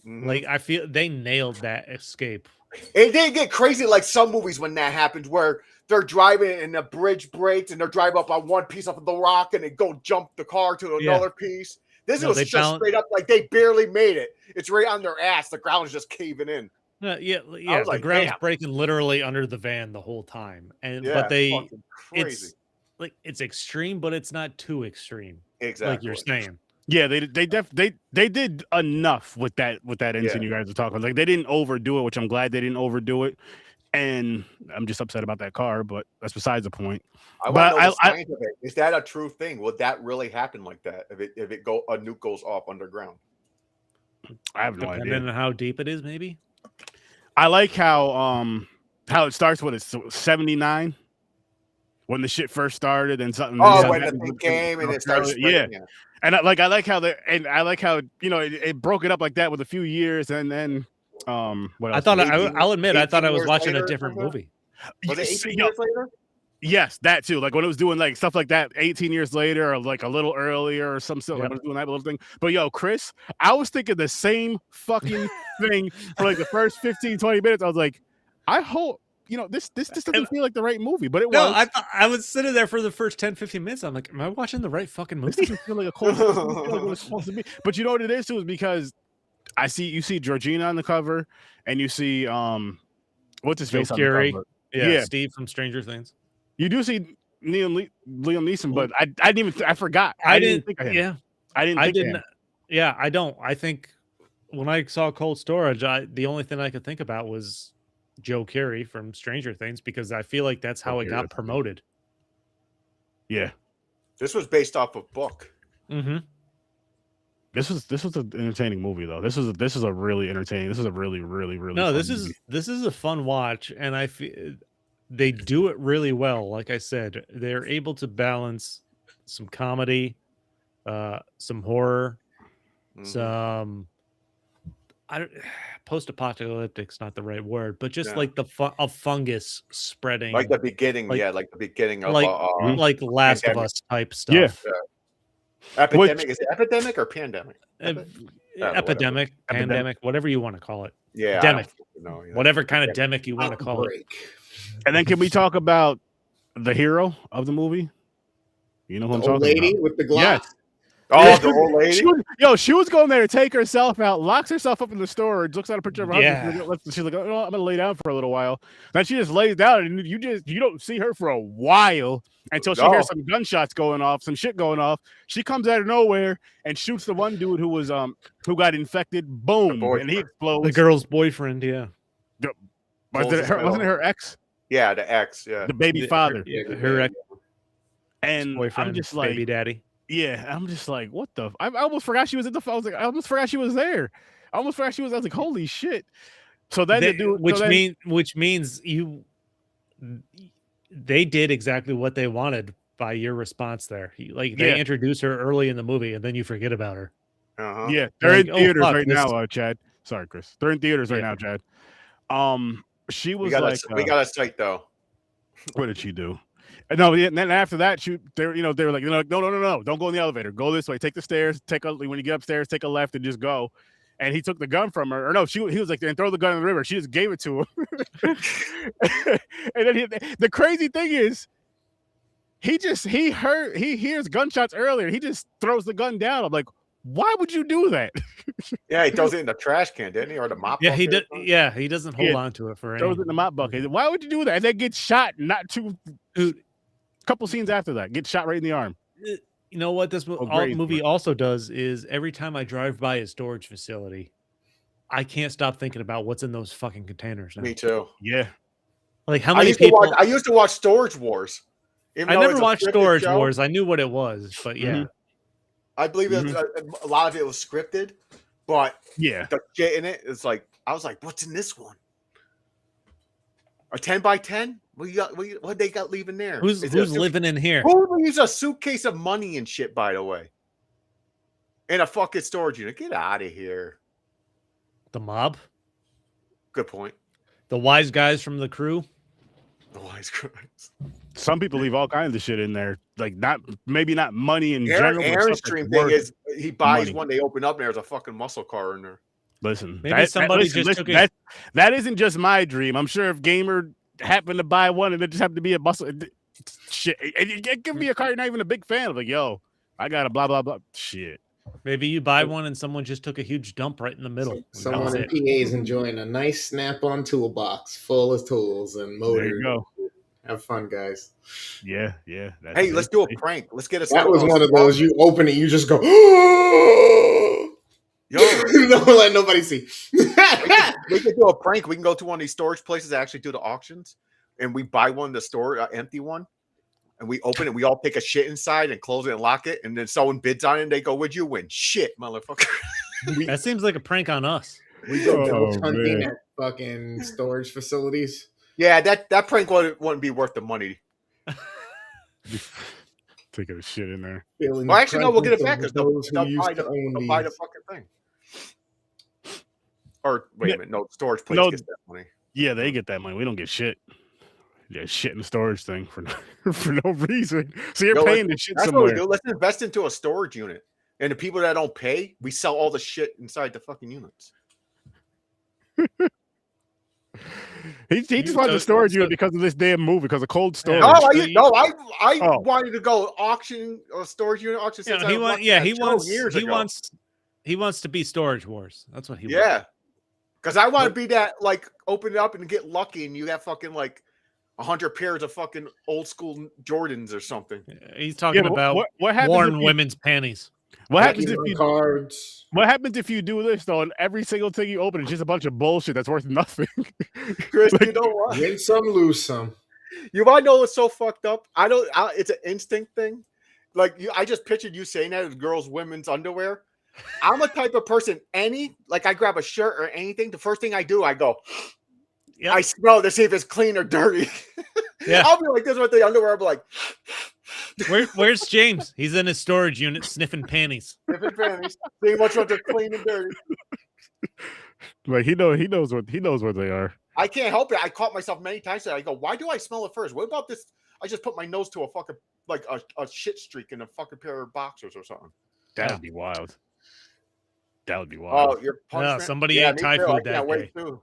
like I feel they nailed that escape. It didn't get crazy like some movies when that happens, where they're driving and the bridge breaks and they're driving up on one piece of the rock and they go jump the car to another piece. This was just straight up like they barely made it. It's right on their ass. The ground is just caving in. Yeah. was The like, ground's damn. breaking literally under the van the whole time, and Yeah, but they fucking crazy. it's like it's extreme, but it's not too extreme. Exactly. Like you're saying. Yeah, they did enough with that incident you guys are talking about. Like they didn't overdo it, which I'm glad they didn't overdo it. And I'm just upset about that car, but that's besides the point. I want to know the science of it. Is that a true thing? Would that really happen like that if a nuke goes off underground? I have no idea. Depending on how deep it is, maybe. I like how it starts with it's 79 when the shit first started and something. When the thing came and it started spreading, yeah. And I like how it broke it up like that with a few years and then what else? I'll admit I thought I was watching a later different movie. Was it 18 years later? Yes, that too. Like when it was doing like stuff like that 18 years later or like a little earlier or some stuff. Like I was doing that little thing. But yo, Chris, I was thinking the same fucking thing for like the first 15, 20 minutes. I was like, I hope, this doesn't feel like the right movie, but it was. No, I was sitting there for the first 10, 15 minutes. I'm like, am I watching the right fucking movie? This doesn't feel like a cool movie. Like what it's supposed to be. But you know what it is too, is because you see Georgina on the cover and you see what's his face on the cover? Yeah, Steve from Stranger Things. You do see Liam Neeson, but I forgot. I didn't think of him. Yeah, I didn't. Yeah, I don't. I think when I saw Cold Storage, the only thing I could think about was Joe Carey from Stranger Things because I feel like that's how it got promoted. Yeah, this was based off a book. Mm-hmm. This was an entertaining movie though. This is a really entertaining. This is a really really really. No, fun this movie. is a fun watch, and I feel they do it really well. Like I said, they're able to balance some comedy, some horror, some post-apocalyptic's not the right word, but just like the fungus spreading, like the beginning, like the beginning of like Last of Us type stuff. Yeah. Epidemic. Is it epidemic or pandemic? Epidemic, pandemic, whatever you want to call it. Yeah, demic. Yeah. Whatever kind of demic you want to call it. And then can we talk about the hero of the movie? You know who I'm talking about? Lady with the glass. Yes. Oh, the old lady. She was going there to take herself out, locks herself up in the storage, looks at a picture of her husband. She's like, "Oh, I'm gonna lay down for a little while." Then she just lays down, and you don't see her for a while until she hears some gunshots going off, some shit going off. She comes out of nowhere and shoots the one dude who got infected. Boom, and he explodes. The girl's boyfriend, yeah. Wasn't it her ex? Yeah, the ex. Yeah, the baby father. Her ex. And boyfriend, I'm just like, baby daddy. Yeah, I'm just like, what the? I almost forgot she was at the. I was like, I almost forgot she was there. I almost forgot she was. I was like, holy shit. So then which means they did exactly what they wanted by your response there. They introduce her early in the movie, and then you forget about her. Yeah, they're in theaters right now, Chad. Sorry, Chris. They're in theaters right now, Chad. She was we got a site though. What did she do? No, and then after that, they were like, no, don't go in the elevator. Go this way. Take the stairs. When you get upstairs, take a left and just go. And he took the gun from her. Or no, he was like, then throw the gun in the river. She just gave it to him. And then the crazy thing is, he hears gunshots earlier. He just throws the gun down. I'm like, why would you do that? Yeah, he throws it in the trash can, didn't he, or the mop? Yeah, he did. Yeah, he doesn't hold on to it for anything. Throws it in the mop bucket. Why would you do that? And then get shot. Couple scenes after that, get shot right in the arm. You know what this movie also does is every time I drive by a storage facility, I can't stop thinking about what's in those fucking containers now. Me too. Yeah. Like how many people? I used to watch Storage Wars. I never watched Storage Wars. I knew what it was, but yeah. Mm-hmm. I believe a lot of it was scripted, but the shit in it is like, I was like, what's in this one? A 10 by 10? What they got leaving there? Who's living in here? Who leaves a suitcase of money and shit, by the way? In a fucking storage unit. Get out of here. The mob? Good point. The wise guys from the crew? The wise organized crimes. Some people leave all kinds of shit in there, like maybe not money in general. Aaron's stuff dream that's thing worth is he buys money. one, they open up, and there's a fucking muscle car in there. Listen, Maybe somebody just took it. That isn't just my dream. I'm sure if Gamer happened to buy one and it just happened to be a muscle shit, it could be a car you're not even a big fan of. Like, yo, I got a blah blah blah shit. Maybe you buy one and someone just took a huge dump right in the middle. Someone in PA is enjoying a nice snap-on toolbox full of tools and motors. There you go. Have fun, guys. Yeah. Hey, let's do a prank. Let's get us. That was one of those. You open it, you just go. Yo, don't let nobody see. we could do a prank. We can go to one of these storage places that actually do the auctions, and we buy one in the store, an empty one, and we open it. We all take a shit inside and close it and lock it, and then someone bids on it, and they go, "What'd you win?" Shit, motherfucker. That seems like a prank on us. We go ghost hunting at fucking storage facilities. Yeah, that prank wouldn't be worth the money. Taking a shit in there. Well, actually, no, we'll get it back because they'll buy the fucking thing. Or wait a minute, no, storage place gets that money. Yeah, they get that money. We don't get shit. Yeah, shit in the storage thing for no reason. So you're paying the shit somewhere. What we do. Let's invest into a storage unit, and the people that don't pay, we sell all the shit inside the fucking units. He just wants a storage unit because of this damn move, because of cold storage. I wanted to go auction a storage unit auction. He wants to be Storage Wars. That's what he wants. Yeah, because I want to be that, like, open it up and get lucky, and you have fucking like 100 pairs of fucking old school Jordans or something. He's talking about worn women's panties. What happens if you do this though, and every single thing you open is just a bunch of bullshit that's worth nothing? Chris, you know what? Win some, lose some. You might know it's so fucked up. It's an instinct thing. Like I just pictured you saying that as girls' women's underwear. I'm a type of person. I grab a shirt or anything. The first thing I do, I go. Yep. I smell to see if it's clean or dirty. Yeah, I'll be like this with the underwear. I'll be like. Where's James? He's in his storage unit sniffing panties. Sniffing panties. Seeing which ones are clean and dirty. Like he knows what they are. I can't help it. I caught myself many times that I go, why do I smell it first? What about this? I just put my nose to a fucking like a shit streak in a fucking pair of boxers or something. That would be wild. That would be wild. Oh, your punishment? Somebody ate Thai food that day. Too.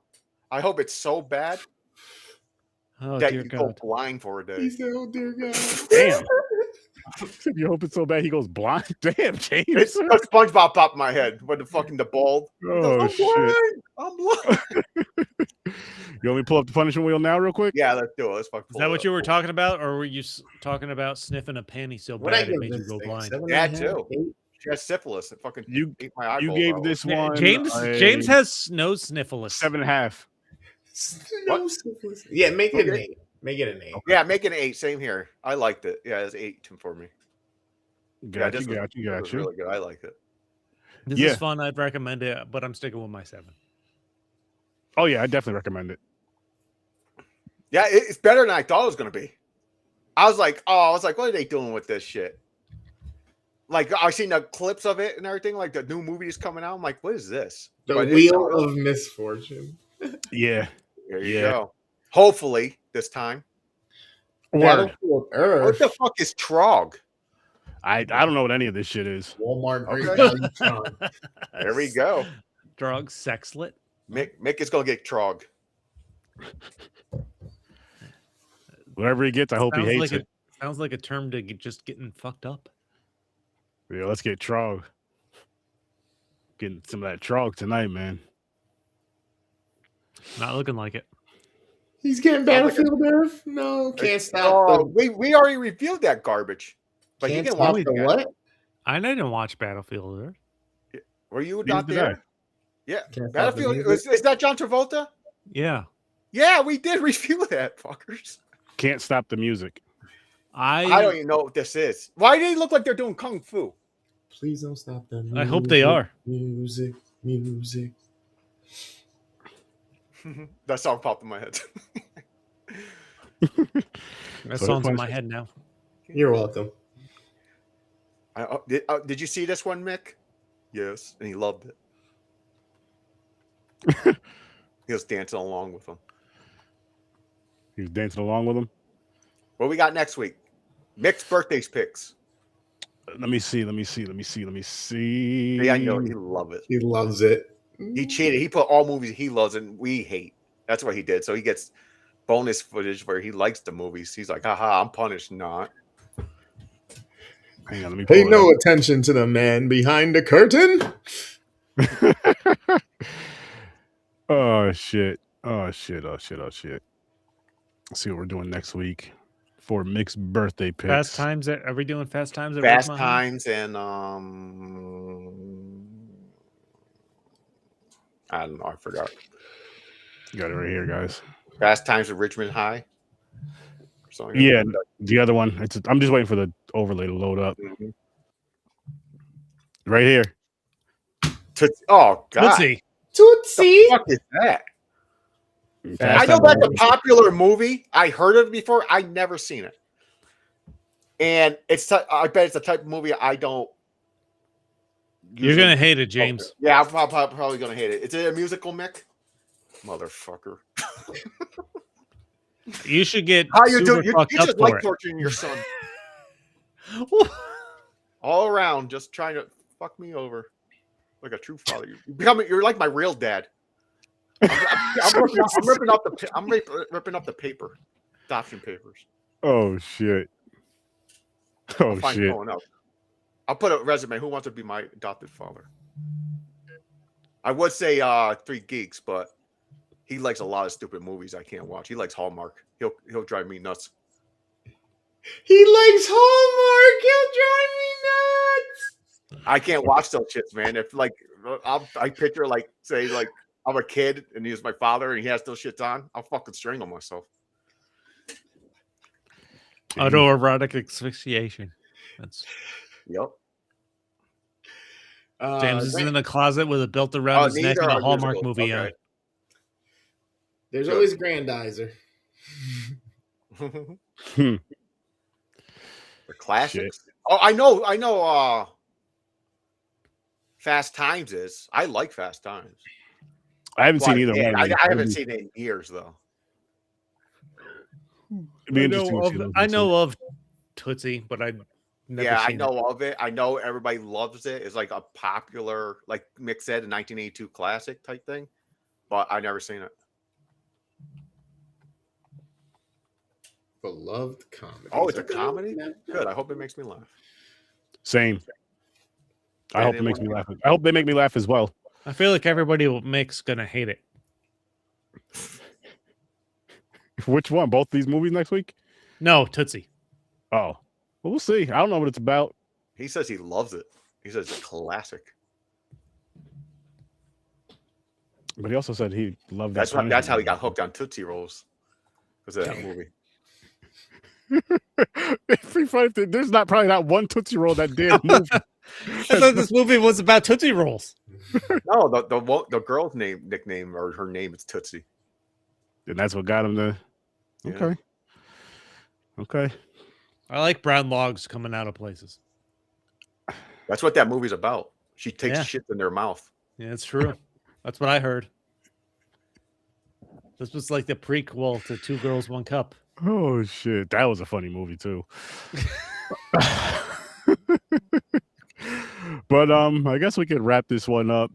I hope it's so bad. Oh, that you go blind for a day. He said, "Oh dear God, damn!" You hope it's so bad he goes blind. Damn, James. It's a SpongeBob pop in my head with the bald. Oh shit! I'm blind. You want me to pull up the punishment wheel now, real quick? Yeah, let's do it. Is that what you were talking about, or were you talking about sniffing a panty so bad it made you go blind? Yeah, too. She has syphilis. It fucking ate my eyeball. You gave this one. James has nose sniffles. 7.5. Yeah, make it an 8. Make it an 8. Yeah, make it an 8. Same here. I liked it. Yeah, it's 8 for me. Got you. Really good. I like it. This is fun. I'd recommend it, but I'm sticking with my 7. Oh yeah, I definitely recommend it. Yeah, it's better than I thought it was going to be. I was like, what are they doing with this shit? Like, I've seen the clips of it and everything. Like, the new movie is coming out. I'm like, what is this? The Wheel of Misfortune. Yeah. There you go. Hopefully, this time. Battlefield Earth. What the fuck is Trog? I don't know what any of this shit is. Walmart Great Value Tron. There we go. Trog sexlet. Mick is going to get Trog. Whatever he gets, I hope he hates it. Sounds like a term to just getting fucked up. Yeah, let's get Trog. Getting some of that Trog tonight, man. Not looking like it. He's getting Battlefield Earth? No, can't stop. We already reviewed that garbage. But can't stop the what? I didn't watch Battlefield Earth. Were you not there? Yeah. Can't Battlefield is that John Travolta? Yeah. Yeah, we did review that, fuckers. Can't stop the music. I don't even know what this is. Why do they look like they're doing kung fu? Please don't stop the music. I hope they are. Music. That song popped in my head. That song's in my head now. You're welcome. Did you see this one, Mick? Yes, and he loved it. He was dancing along with him. He was dancing along with him? What we got next week? Mixed birthdays picks. Let me see. Yeah, I know he loves it. He loves it. He cheated. He put all movies he loves and we hate. That's what he did. So he gets bonus footage where he likes the movies. He's like, haha, I'm punished. Not. Hang on, let me Pay pull it no up. attention to the man behind the curtain. Oh shit. Let's see what we're doing next week for mixed birthday picks. Fast Times. Are we doing Fast Times? At Fast Ridgemont High? Times and I don't know. I forgot. Got it right here, guys. Fast Times at Richmond High. Or something. Yeah, the other one. I'm just waiting for the overlay to load up. Mhm. Right here. Oh God. Let's see. Tootsie. What the fuck is that? Fast I know Times. that's a popular movie. I heard of it before. I never seen it, and I bet it's the type of movie I don't. You're gonna hate it, James. Yeah, I'm probably gonna hate it. Is it a musical, Mick? Motherfucker! You should get How you super doing? You fucked up just for like it. torturing your son all around, just trying to fuck me over like a true father. You're like my real dad. I'm ripping up the paper, adoption papers. Oh shit. Oh I'll find shit. going up. I'll put a resume. Who wants to be my adopted father? I would say 3 Geeks, but he likes a lot of stupid movies I can't watch. He likes Hallmark. He'll drive me nuts. He likes Hallmark. He'll drive me nuts. I can't watch those shits, man. If like I picture say I'm a kid and he's my father and he has those shits on, I'll fucking strangle myself. Autoerotic asphyxiation. That's Yep. James is in the closet with a belt around his these neck and are a Hallmark musicals. movie Okay. There's Good. always Grandizer. The classics. Oh, I know. Fast Times is. I like Fast Times. I haven't Well, seen either yeah, one. I haven't seen it in years though. It'd be interesting to see those I next know of Tootsie, but I never Yeah, I seen know of it. I know everybody loves it. It's like a popular, like Mick said, a 1982 classic type thing. But I've never seen it. Beloved comedy. Oh, it's a comedy? Good. I hope it makes me laugh. Same. I Yeah, hope they it makes me want- laugh. I hope they make me laugh as well. I feel like everybody who makes gonna hate it. Which one? Both these movies next week? No, Tootsie. Oh, well, we'll see. I don't know what it's about. He says he loves it. He says it's a classic. But he also said he loved that. That's how he got hooked on Tootsie Rolls. Was that movie? Free Fight. There's probably not one Tootsie Roll that damn movie. I thought this movie was about Tootsie Rolls. No, the girl's nickname or her name is Tootsie. And that's what got him to. Yeah. Okay. Okay. I like brown logs coming out of places. That's what that movie's about. She takes Yeah. shit in their mouth. Yeah, it's true. That's what I heard. This was like the prequel to Two Girls, One Cup. Oh shit, that was a funny movie too. But I guess we could wrap this one up.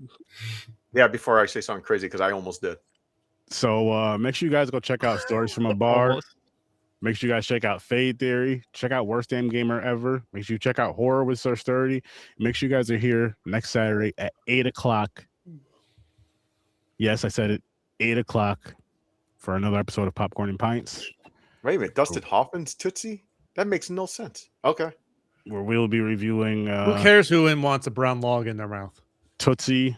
Yeah, before I say something crazy, because I almost did. So make sure you guys go check out Stories from a Bar. Almost. Make sure you guys check out Fade Theory. Check out Worst Damn Gamer Ever. Make sure you check out Horror with Sir Sturdy. Make sure you guys are here next Saturday at 8 o'clock. Yes, I said it. 8 o'clock for another episode of Popcorn and Pints, Wait a minute, Dustin Hoffman's Tootsie? That makes no sense. Okay. where we'll be reviewing Who cares who wants a brown log in their mouth? Tootsie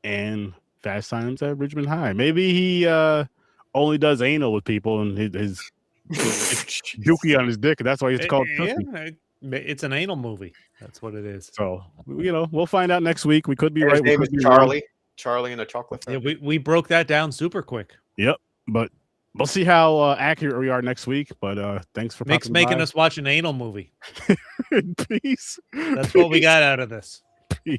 and Fast Times at Richmond High. Maybe he only does anal with people and his dookie on his dick. And that's why it's called Tootsie. Yeah, it's an anal movie. That's what it is. So, we'll find out next week. We could be His right. We name could is be wrong. Charlie. Charlie and the Chocolate Yeah, Factory. we broke that down super quick. Yep. But we'll see how accurate we are next week. But thanks for Mick's popping making by. us watch an anal movie. In peace. That's what we got out of this.